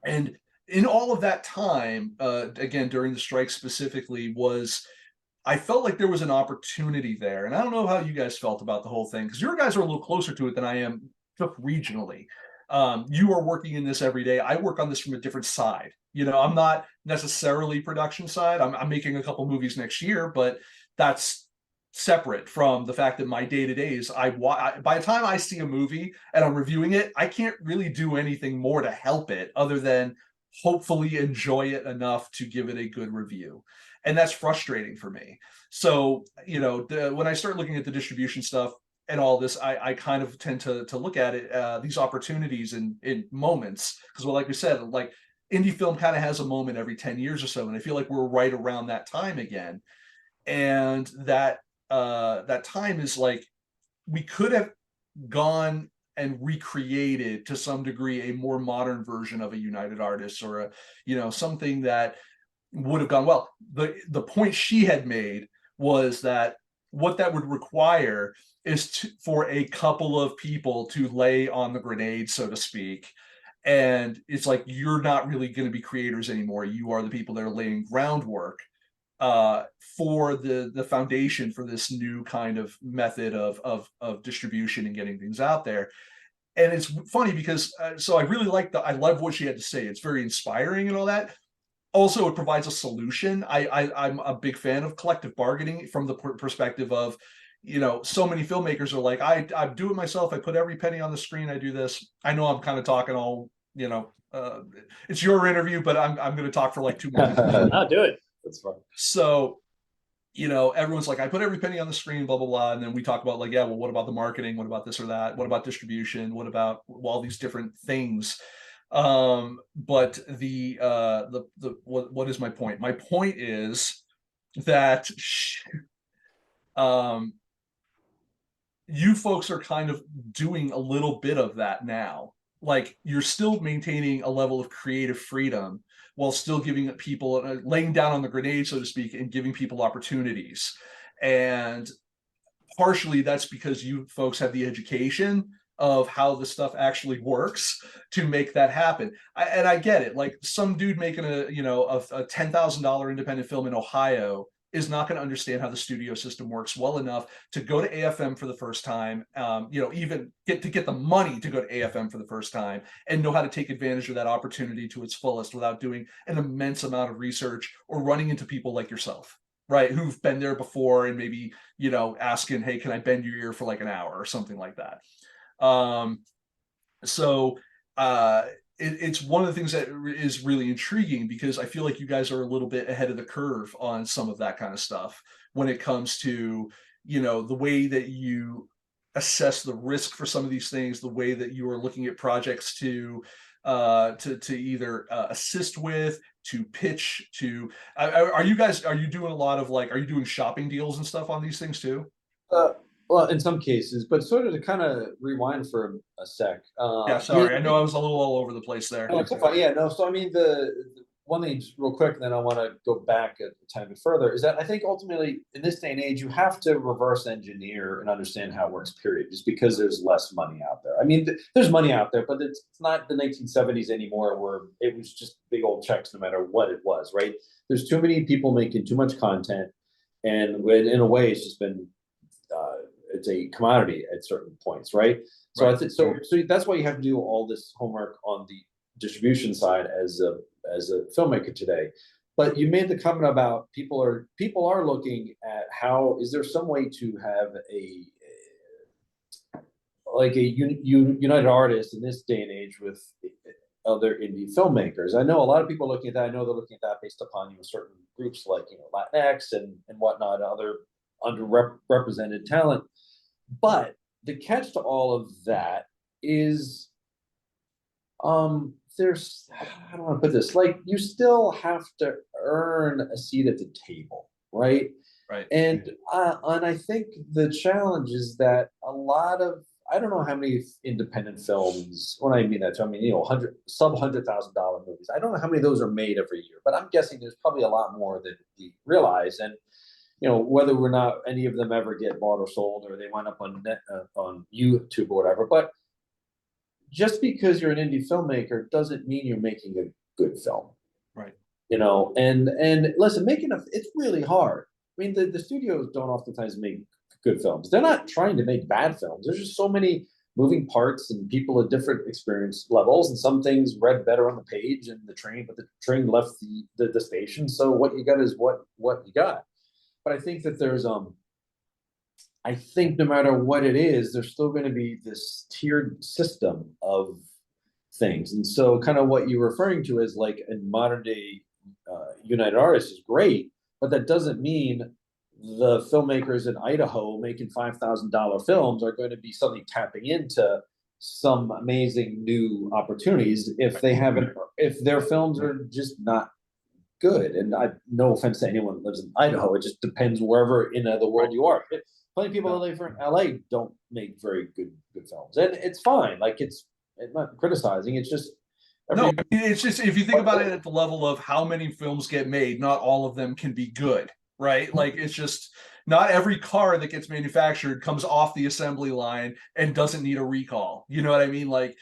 And in all of that time, again, during the strike specifically, I felt like there was an opportunity there. And I don't know how you guys felt about the whole thing, because your guys are a little closer to it than I am just regionally. You are working in this every day. I work on this from a different side. I'm not necessarily production side. I'm making a couple movies next year, but that's separate from the fact that my day-to-day is by the time I see a movie and I'm reviewing it, I can't really do anything more to help it other than hopefully enjoy it enough to give it a good review. And that's frustrating for me. So, when I start looking at the distribution stuff and all this, I kind of tend to look at it, these opportunities in moments. Because, well, like we said, like indie film kind of has a moment every 10 years or so. And I feel like we're right around that time again. And that time is like, we could have gone and recreated to some degree a more modern version of a United Artists, or something that would have gone well. The point she had made was that what that would require is for a couple of people to lay on the grenade, so to speak. And it's like, you're not really going to be creators anymore. You are the people that are laying groundwork for the foundation for this new kind of method of distribution and getting things out there. And it's funny because so I really I love what she had to say. It's very inspiring and all that. Also, it provides a solution. I'm a big fan of collective bargaining from the perspective of, so many filmmakers are like, I do it myself. I put every penny on the screen. I do this. I know I'm kind of talking all, it's your interview, but I'm going to talk for like 2 minutes. I'll do it. That's fun. So you know, everyone's like, I put every penny on the screen, blah, blah, blah. And then we talk about like, yeah, well, what about the marketing? What about this or that? What about distribution? What about all these different things? But what is my point? My point is that um you folks are kind of doing a little bit of that now. Like you're still maintaining a level of creative freedom while still giving people laying down on the grenade, so to speak, and giving people opportunities. And partially that's because you folks have the education of how the stuff actually works to make that happen. And I get it. Like some dude making a $10,000 independent film in Ohio is not going to understand how the studio system works well enough to go to AFM for the first time, even get the money to go to AFM for the first time and know how to take advantage of that opportunity to its fullest without doing an immense amount of research or running into people like yourself, right, who've been there before and maybe, asking, hey, can I bend your ear for like an hour or something like that. Um, so uh, it's one of the things that is really intriguing because I feel like you guys are a little bit ahead of the curve on some of that kind of stuff when it comes to, the way that you assess the risk for some of these things, the way that you are looking at projects to either assist with, to pitch, to are you doing a lot of like, are you doing shopping deals and stuff on these things too? Uh, well, in some cases, but sort of to kind of rewind for a sec. Yeah, I mean, sorry, I know I was a little all over the place there. no, it's fine. Yeah, no. So I mean, the one thing just real quick, and then I want to go back a tiny bit further, is that I think ultimately in this day and age, you have to reverse engineer and understand how it works. Period. Just because there's less money out there. I mean, there's money out there, but it's not the 1970s anymore, where it was just big old checks, no matter what it was. Right? There's too many people making too much content, and in a way, it's just been it's a commodity at certain points, right? So Right. I think so. So that's why you have to do all this homework on the distribution side as a filmmaker today. But you made the comment about people are looking at how is there some way to have a like a united artist in this day and age with other indie filmmakers. I know a lot of people are looking at that. I know they're looking at that based upon certain groups like Latinx and whatnot, other underrepresented talent. But the catch to all of that is there's I don't want to put this, like you still have to earn a seat at the table, right? Right. And I think the challenge is that a lot of I don't know how many independent films. When I mean that, I mean $100,000 movies. I don't know how many of those are made every year, but I'm guessing there's probably a lot more than we realize. And whether or not any of them ever get bought or sold, or they wind up on YouTube or whatever. But just because you're an indie filmmaker doesn't mean you're making a good film. Right. And listen, it's really hard. I mean, the studios don't oftentimes make good films. They're not trying to make bad films. There's just so many moving parts and people at different experience levels, and some things read better on the page and but the train left the station. So what you got is what you got. But I think that I think no matter what it is, there's still going to be this tiered system of things. And so kind of what you're referring to is like a modern day United Artists is great, but that doesn't mean the filmmakers in Idaho making $5,000 films are going to be suddenly tapping into some amazing new opportunities if their films are just not good. And no offense to anyone that lives in Idaho, it just depends wherever in the world you are. Plenty of people that live in LA don't make very good films, and it's fine. Like it's not criticizing. It's just no. It's just if you think about it at the level of how many films get made, not all of them can be good, right? Like it's just not every car that gets manufactured comes off the assembly line and doesn't need a recall. You know what I mean? Like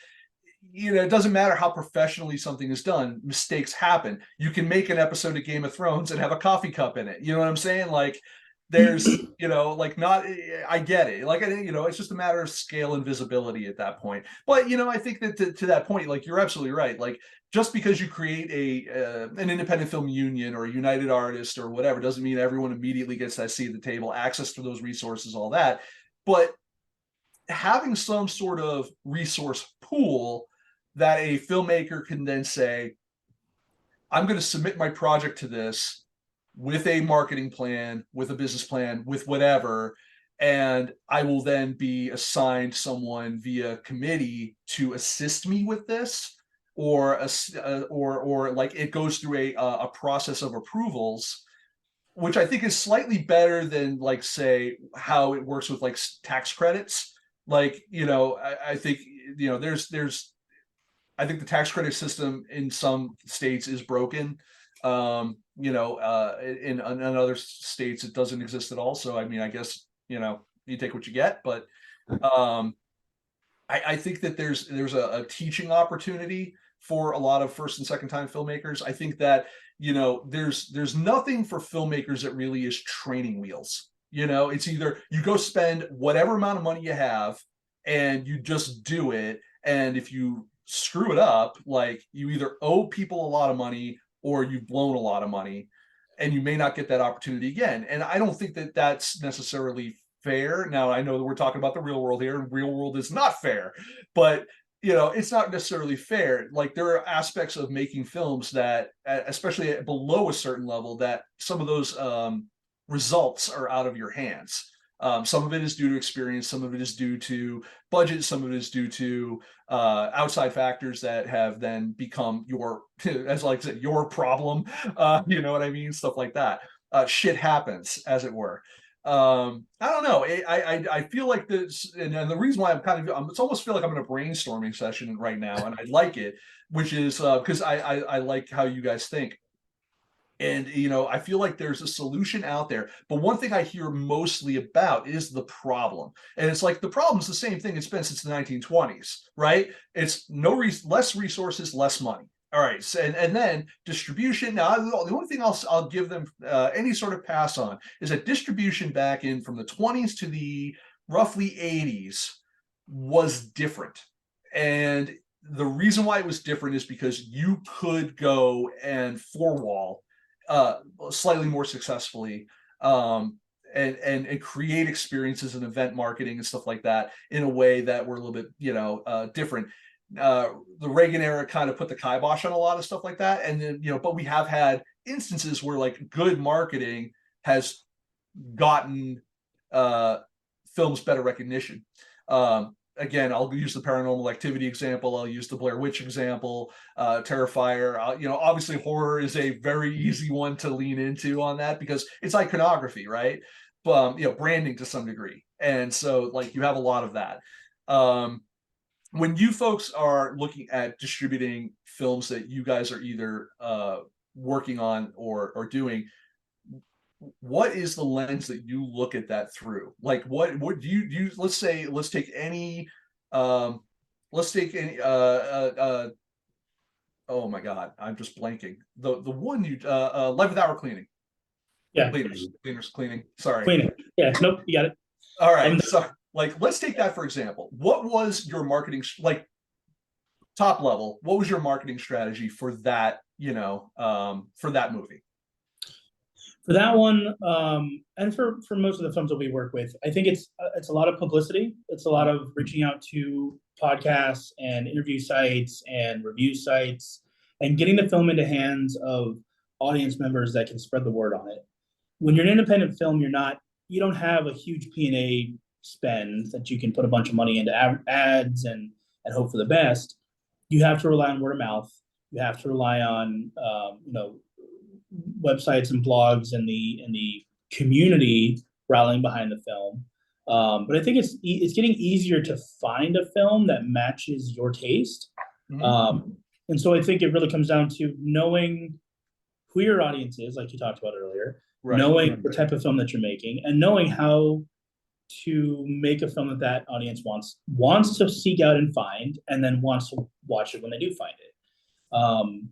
it doesn't matter how professionally something is done, mistakes happen. You can make an episode of Game of Thrones and have a coffee cup in it. You know what I'm saying? Like there's, like not, I get it. Like, it's just a matter of scale and visibility at that point. But, I think that to that point, like you're absolutely right. Like just because you create an independent film union or a United Artist or whatever, doesn't mean everyone immediately gets that seat at the table, access to those resources, all that. But having some sort of resource pool that a filmmaker can then say, I'm going to submit my project to this. with a marketing plan, with a business plan, with whatever, and I will then be assigned someone via committee to assist me with this, or or like it goes through a process of approvals, which I think is slightly better than, like, say, how it works with like tax credits. Like, I think, there's I think the tax credit system in some states is broken. In other states it doesn't exist at all. So I mean, I guess, you take what you get. But um, I think that there's a teaching opportunity for a lot of first and second time filmmakers. I think that, there's nothing for filmmakers that really is training wheels. It's either you go spend whatever amount of money you have and you just do it. And if you screw it up, like, you either owe people a lot of money or you've blown a lot of money, and you may not get that opportunity again. And I don't think that that's necessarily fair. Now, I know that we're talking about the real world here, and real world is not fair, but it's not necessarily fair. Like, there are aspects of making films that, especially below a certain level, that some of those results are out of your hands. Some of it is due to experience, some of it is due to budget, some of it is due to outside factors that have then become your, as like I said, your problem. You know what I mean? Stuff like that. Shit happens, as it were. I don't know. I feel like this, and the reason why it's almost feel like I'm in a brainstorming session right now, and I like it, which is because I like how you guys think. And, I feel like there's a solution out there. But one thing I hear mostly about is the problem. And it's like, the problem's the same thing it's been since the 1920s, right? It's less resources, less money. All right. So, and then distribution. Now, the only thing I'll give them any sort of pass on is that distribution back in from the 20s to the roughly 80s was different. And the reason why it was different is because you could go and four-wall slightly more successfully, and create experiences and event marketing and stuff like that in a way that were a little bit different. The Reagan era kind of put the kibosh on a lot of stuff like that, and then but we have had instances where, like, good marketing has gotten films better recognition. Again, I'll use the Paranormal Activity example. I'll use the Blair Witch example, Terrifier. Obviously horror is a very easy one to lean into on that because it's iconography, right? But branding to some degree, and so, like, you have a lot of that. When you folks are looking at distributing films that you guys are either working on or doing, what is the lens that you look at that through? Like, what do you let's take any oh my god, I'm just blanking. The one you Life Without Cleaning. Yeah. Cleaners cleaning. Sorry. Cleaning. Yeah, nope, you got it. All right. So, like, let's take that for example. What was your marketing, like, top level? What was your marketing strategy for that, for that movie? For that one, and for most of the films that we work with, I think it's a lot of publicity. It's a lot of reaching out to podcasts and interview sites and review sites and getting the film into hands of audience members that can spread the word on it. When you're an independent film, you don't have a huge P&A spend that you can put a bunch of money into ads and hope for the best. You have to rely on word of mouth. You have to rely on websites and blogs and the community rallying behind the film. But I think it's getting easier to find a film that matches your taste. Mm-hmm. And so I think it really comes down to knowing who your audience is, like you talked about earlier, right. Knowing the type of film that you're making, and knowing how to make a film that audience wants to seek out and find, and then wants to watch it when they do find it.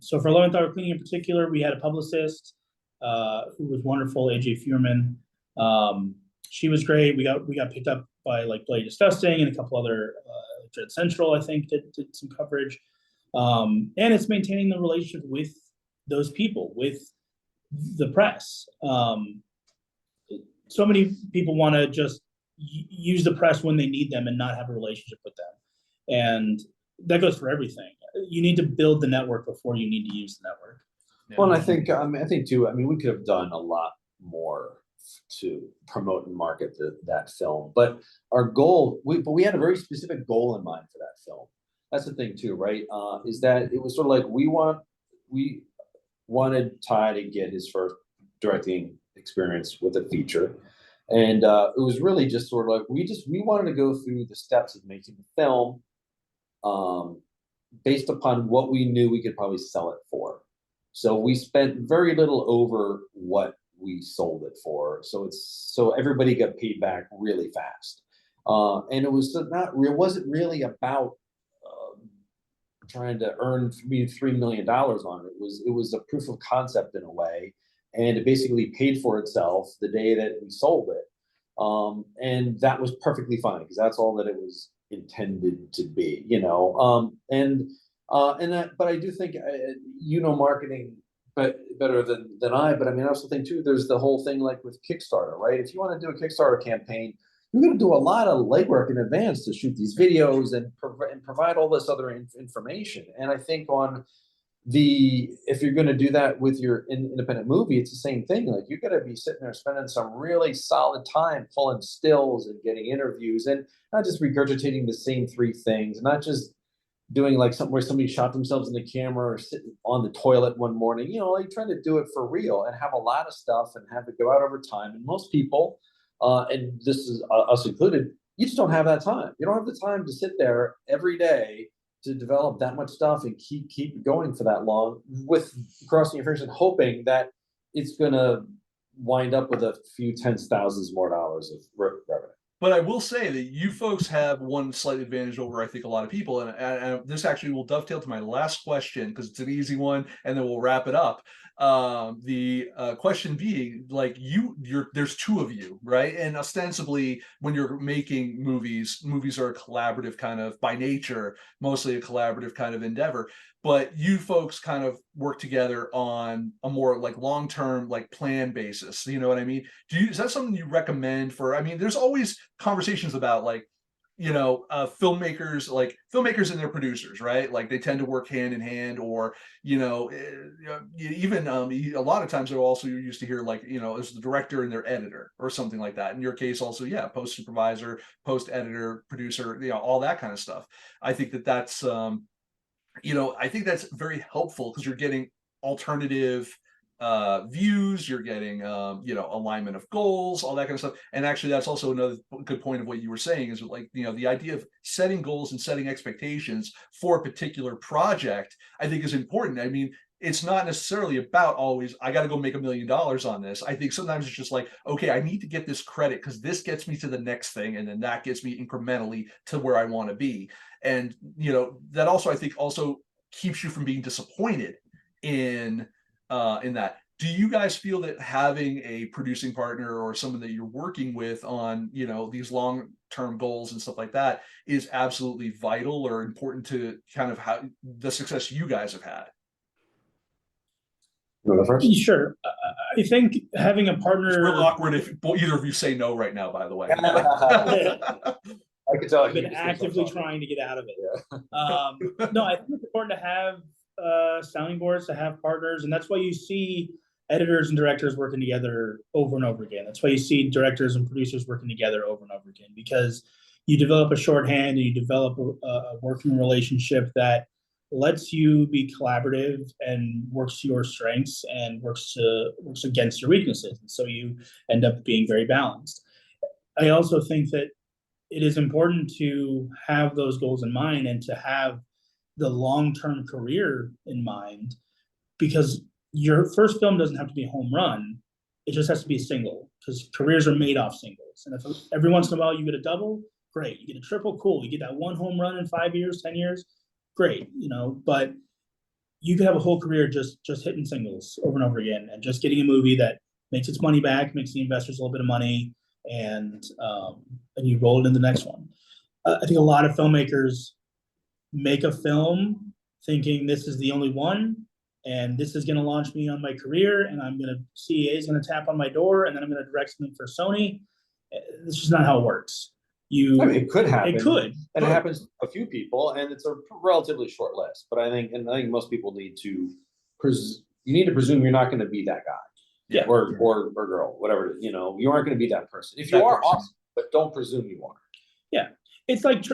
So for 11th Hour Cleaning in particular, we had a publicist who was wonderful, AJ Fuhrman. She was great. We got picked up by, like, Bloody Disgusting and a couple other Dread Central, I think, did some coverage. And it's maintaining the relationship with those people, with the press. So many people want to just use the press when they need them and not have a relationship with them. And that goes for everything. You need to build the network before you need to use the network. Well, and I think too, I mean, we could have done a lot more to promote and market that film, but our goal, we had a very specific goal in mind for that film. That's the thing too, right? Is that it was sort of like we wanted Ty to get his first directing experience with a feature. And it was really just sort of like we wanted to go through the steps of making the film based upon what we knew we could probably sell it for. So we spent very little over what we sold it for. So everybody got paid back really fast. And it wasn't really about trying to earn $3 million on it. It was a proof of concept in a way, and it basically paid for itself the day that we sold it. And that was perfectly fine because that's all that it was intended to be, you know. But I do think marketing better than I. But I mean, I also think too, there's the whole thing like with Kickstarter, right? If you want to do a Kickstarter campaign, you're going to do a lot of legwork in advance to shoot these videos and provide all this other information. And I think if you're going to do that with your independent movie, it's the same thing. Like you're going to be sitting there spending some really solid time pulling stills and getting interviews and not just regurgitating the same three things, not just doing like something where somebody shot themselves in the camera or sitting on the toilet one morning, like trying to do it for real and have a lot of stuff and have it go out over time. And most people, and this is us included, you just don't have that time. You don't have the time to sit there every day to develop that much stuff and keep going for that long with crossing your fingers and hoping that it's going to wind up with a few tens of thousands more dollars of revenue. But I will say that you folks have one slight advantage over, I think, a lot of people. And this actually will dovetail to my last question because it's an easy one, and then we'll wrap it up. The question being, like, there's two of you, right? And ostensibly, when you're making movies are a collaborative kind of, by nature, mostly a collaborative kind of endeavor. But you folks kind of work together on a more like long-term, like plan basis. You know what I mean? Is that something you recommend for? I mean, there's always conversations about like, filmmakers and their producers, right? Like they tend to work hand in hand, or even a lot of times they're also used to hear like as the director and their editor or something like that. In your case, also, yeah, post supervisor, post editor, producer, all that kind of stuff. I think that's I think that's very helpful because you're getting alternative views, you're getting alignment of goals, all that kind of stuff. And actually that's also another good point of what you were saying is like the idea of setting goals and setting expectations for a particular project, I think is important. I mean, it's not necessarily about always I got to go make $1 million on this. I think sometimes it's just like, okay, I need to get this credit because this gets me to the next thing, and then that gets me incrementally to where I want to be. And that also I think also keeps you from being disappointed in that. Do you guys feel that having a producing partner or someone that you're working with on these long-term goals and stuff like that is absolutely vital or important to kind of how the success you guys have had? You want to go first? Sure. I think having a partner. It's real awkward if either of you say no right now, by the way. I could tell I've been actively trying to get out of it. Yeah. No, I think it's important to have sounding boards, to have partners, and that's why you see editors and directors working together over and over again. That's why you see directors and producers working together over and over again, because you develop a shorthand and you develop a working relationship that lets you be collaborative and works to your strengths and works against your weaknesses. And so you end up being very balanced. I also think that it is important to have those goals in mind and to have the long-term career in mind, because your first film doesn't have to be a home run. It just has to be a single, because careers are made off singles. And if every once in a while you get a double, great. You get a triple, cool. You get that one home run in 5 years, 10 years, great. But you could have a whole career just hitting singles over and over again and just getting a movie that makes its money back, makes the investors a little bit of money, and you roll it in the next one. I think a lot of filmmakers make a film thinking this is the only one, and this is going to launch me on my career, and CAA is going to tap on my door, and then I'm going to direct something for Sony. This is just not how it works. It could happen. It could, and it happens to a few people, and it's a relatively short list. But I think most people need to you need to presume you're not going to be that guy. Yeah. Or girl, whatever, you know, you aren't going to be that person. If you That are, person. awesome, but don't presume you are. Yeah. It's like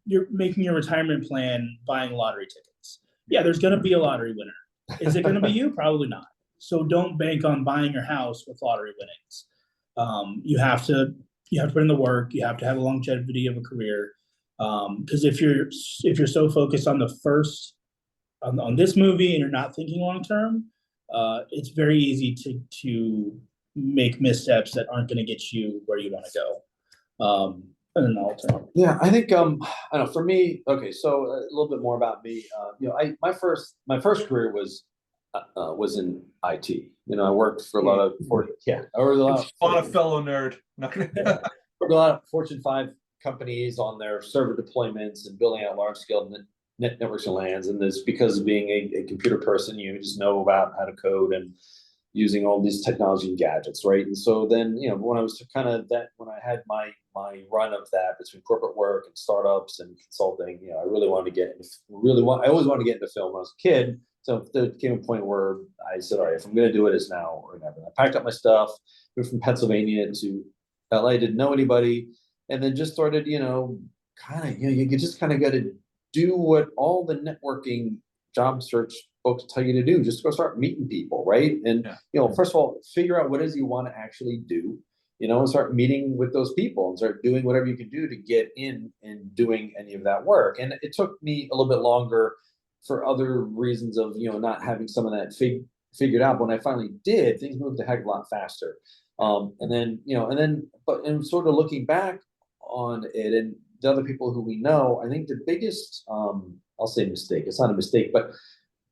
you're making your retirement plan, buying lottery tickets. Yeah, there's going to be a lottery winner. Is it going to be you? Probably not. So don't bank on buying your house with lottery winnings. You have to put in the work. You have to have a longevity of a career. Because if you're so focused on the first on this movie and you're not thinking long term, it's very easy to make missteps that aren't going to get you where you want to go. And then I'll Yeah, I think I don't know, for me, okay, so a little bit more about me. You know, my first career was in IT. You know, I worked for a lot of a fellow nerd. Not gonna... for a lot of Fortune 5 companies on their server deployments and building out large scale networks and LANs. And this, because of being a computer person, you just know about how to code and using all these technology and gadgets, right? And so then, you know, when I was when I had my run of that between corporate work and startups and consulting, you know, I really wanted to get I always wanted to get into film when I was a kid. So there came a point where I said, all right, if I'm going to do it, it's now or never. And I packed up my stuff, moved from Pennsylvania to LA, didn't know anybody, and then just started, you know, kind of, you know, you just kind of got to do what all the networking job search folks tell you to do. Just go start meeting people, right? And you know, first of all, figure out what it is you want to actually do, you know, and start meeting with those people and start doing whatever you can do to get in and doing any of that work. And it took me a little bit longer for other reasons of, you know, not having some of that figured out. But when I finally did, things moved a heck of a lot faster. And then, you know, and sort of looking back on it and the other people who we know, I think the biggest, I'll say mistake, it's not a mistake, but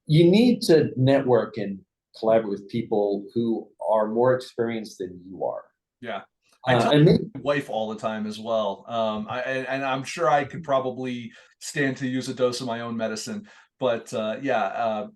you need to network and collaborate with people who are more experienced than you are. Yeah. I tell my wife all the time as well. And I'm sure I could probably stand to use a dose of my own medicine, but I'm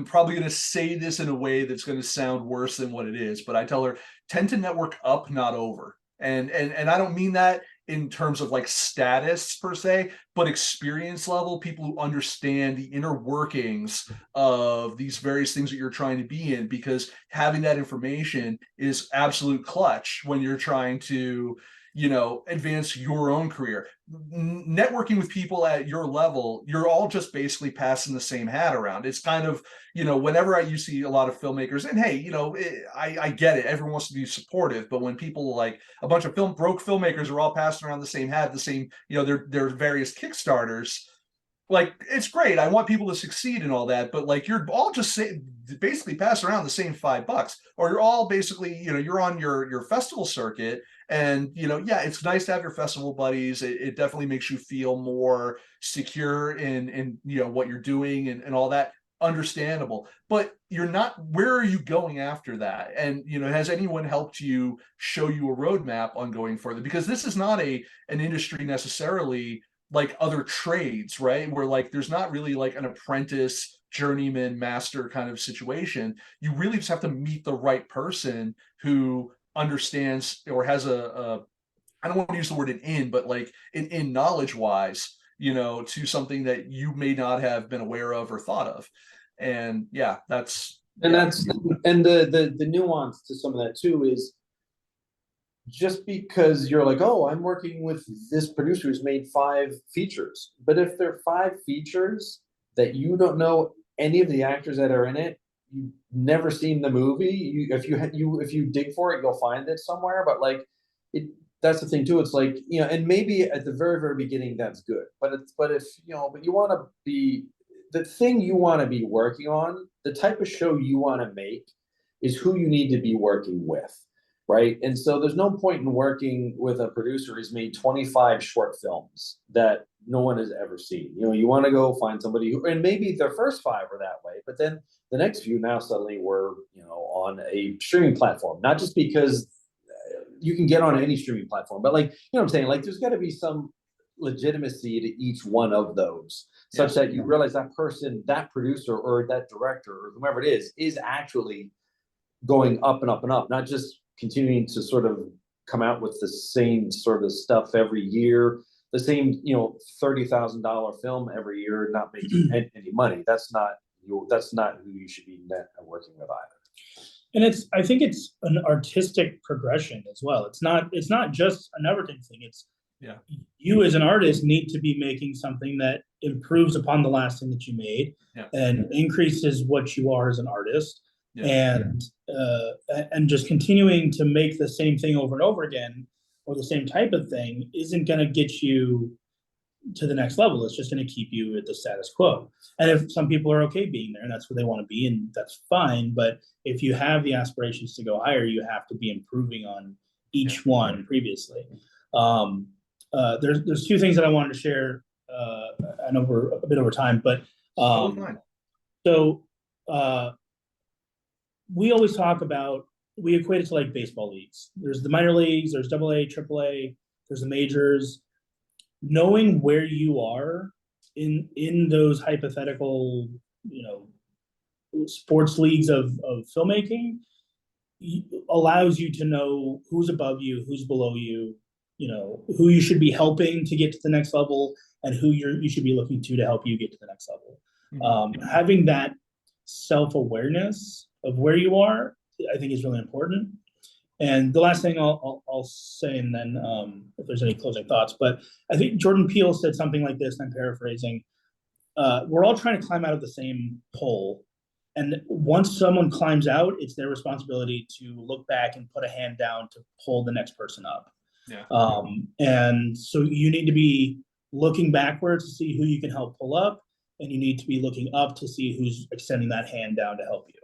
probably going to say this in a way that's going to sound worse than what it is, but I tell her, tend to network up, not over. And I don't mean that in terms of like status per se, but experience level, people who understand the inner workings of these various things that you're trying to be in, because having that information is absolute clutch when you're trying to, you know, advance your own career. Networking with people at your level, you're all just basically passing the same hat around. It's kind of, you know, whenever you see a lot of filmmakers, and hey, you know, I get it, everyone wants to be supportive, but when people like a bunch of broke filmmakers are all passing around the same hat, the same, you know, their various Kickstarters, like, it's great, I want people to succeed and all that, but like, you're all just basically passing around the same $5, or you're all basically, you know, you're on your festival circuit. And, you know, yeah, it's nice to have your festival buddies. It definitely makes you feel more secure in you know, what you're doing and all that. Understandable, but you're not, where are you going after that? And, you know, has anyone helped you show you a roadmap on going further? Because this is not an industry necessarily like other trades, right? Where like there's not really like an apprentice, journeyman, master kind of situation. You really just have to meet the right person who understands or has I don't want to use the word but like in knowledge wise, you know, to something that you may not have been aware of or thought of. And yeah, that's the nuance to some of that too is, just because you're like, oh, I'm working with this producer who's made 5 features, but if there are 5 features that you don't know any of the actors that are in it, you've never seen the movie, if you dig for it, you'll find it somewhere. But like, that's the thing too. It's like, you know, and maybe at the very, very beginning that's good, but if you know, but you want to be, the thing you want to be working on, the type of show you want to make is who you need to be working with, right? And so there's no point in working with a producer who's made 25 short films that no one has ever seen. You know, you want to go find somebody who, and maybe their first 5 were that way, but then the next few now suddenly were, you know, on a streaming platform, not just because you can get on any streaming platform, but like, you know what I'm saying? Like, there's got to be some legitimacy to each one of those, such that you realize that person, that producer or that director or whomever it is actually going up and up and up, not just continuing to sort of come out with the same sort of stuff every year, the same, you know, $30,000 film every year, not making any money. That's not that's not who you should be working with either. And I think it's an artistic progression as well. It's not just an everything thing. It's you as an artist need to be making something that improves upon the last thing that you made and increases what you are as an artist. And just continuing to make the same thing over and over again, or the same type of thing, isn't going to get you to the next level. It's just going to keep you at the status quo. And if some people are okay being there and that's where they want to be, and that's fine. But if you have the aspirations to go higher, you have to be improving on each one previously. There's two things that I wanted to share. I know we're a bit over time, but we always talk about, we equate it to like baseball leagues. There's the minor leagues, there's AA, AAA, there's the majors. Knowing where you are in those hypothetical, sports leagues of filmmaking allows you to know who's above you, who's below you, who you should be helping to get to the next level, and who you should be looking to help you get to the next level. Having that self-awareness of where you are, I think, is really important. And the last thing I'll say, and then if there's any closing thoughts, but I think Jordan Peele said something like this, and I'm paraphrasing. We're all trying to climb out of the same hole. And once someone climbs out, it's their responsibility to look back and put a hand down to pull the next person up. And so you need to be looking backwards to see who you can help pull up, and you need to be looking up to see who's extending that hand down to help you.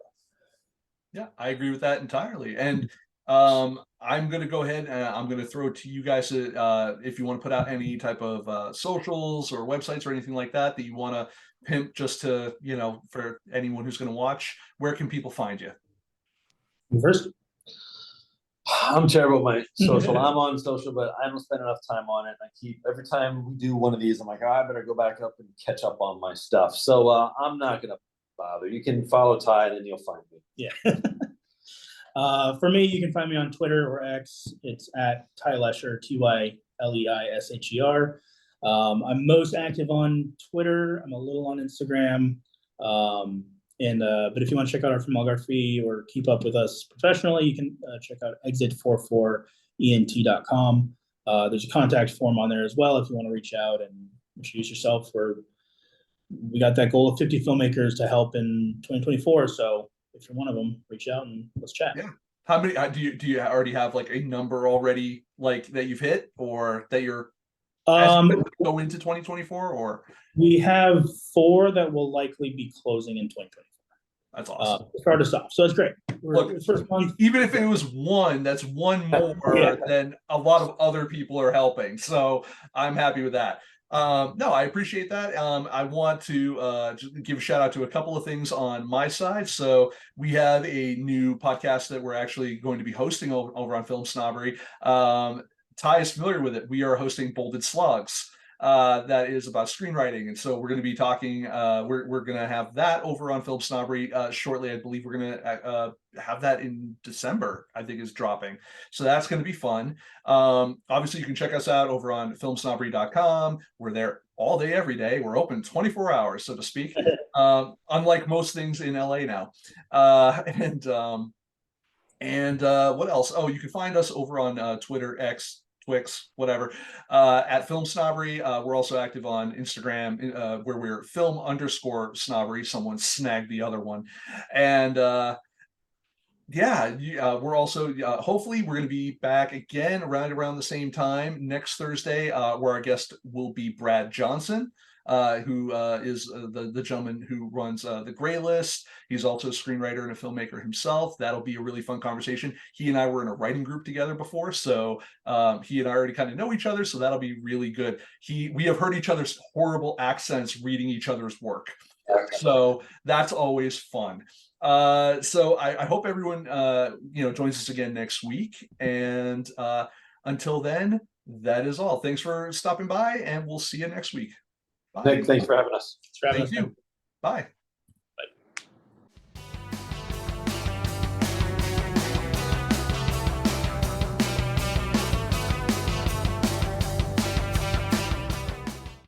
Yeah, I agree with that entirely. And I'm going to go ahead and I'm going to throw it to you guys if you want to put out any type of socials or websites or anything like that you want to pimp, just to, for anyone who's going to watch. Where can people find you? First, I'm terrible at my social. I'm on social, but I don't spend enough time on it. Every time we do one of these, I'm like, I better go back up and catch up on my stuff. So I'm not going to bother. You can follow Ty, and then you'll find me. Yeah. For me, you can find me on Twitter or X. It's at Ty Leisher, TYLEISHER. I'm most active on Twitter. I'm a little on Instagram. But if you want to check out our filmography or keep up with us professionally, you can check out exit44ent.com. There's a contact form on there as well if you want to reach out and introduce yourself. We got that goal of 50 filmmakers to help in 2024. So if you're one of them, reach out and let's chat. Yeah. How many do you already have like a number already, like that you've hit, or that you're go into 2024? Or we have 4 that will likely be closing in 2024. That's awesome. Start us off. So it's great. Look, even if it was one, that's one more than a lot of other people are helping. So I'm happy with that. No, I appreciate that. I want to just give a shout out to a couple of things on my side. So we have a new podcast that we're actually going to be hosting over on FilmSnobbery. Ty is familiar with it. We are hosting Bolded Slugs. That is about screenwriting, and so we're going to be talking. We're going to have that over on FilmSnobbery shortly. I believe we're going to have that in December, I think, is dropping. So that's going to be fun. Obviously, you can check us out over on filmsnobbery.com. We're there all day, every day. We're open 24 hours, so to speak. Unlike most things in LA now. And what else? Oh, you can find us over on Twitter, X, Twix, whatever, at FilmSnobbery. We're also active on Instagram, where we're film_snobbery. Someone snagged the other one. And we're also hopefully we're going to be back again around the same time next Thursday, where our guest will be Brad Johnson, who is the gentleman who runs the Gray List. He's also a screenwriter and a filmmaker himself. That'll be a really fun conversation. He and I were in a writing group together before, so he and I already kind of know each other, so that'll be really good. We have heard each other's horrible accents reading each other's work, so that's always fun. So I hope everyone joins us again next week, and until then, that is all. Thanks for stopping by, and we'll see you next week. Bye. Thanks for having us. Thank you. Bye.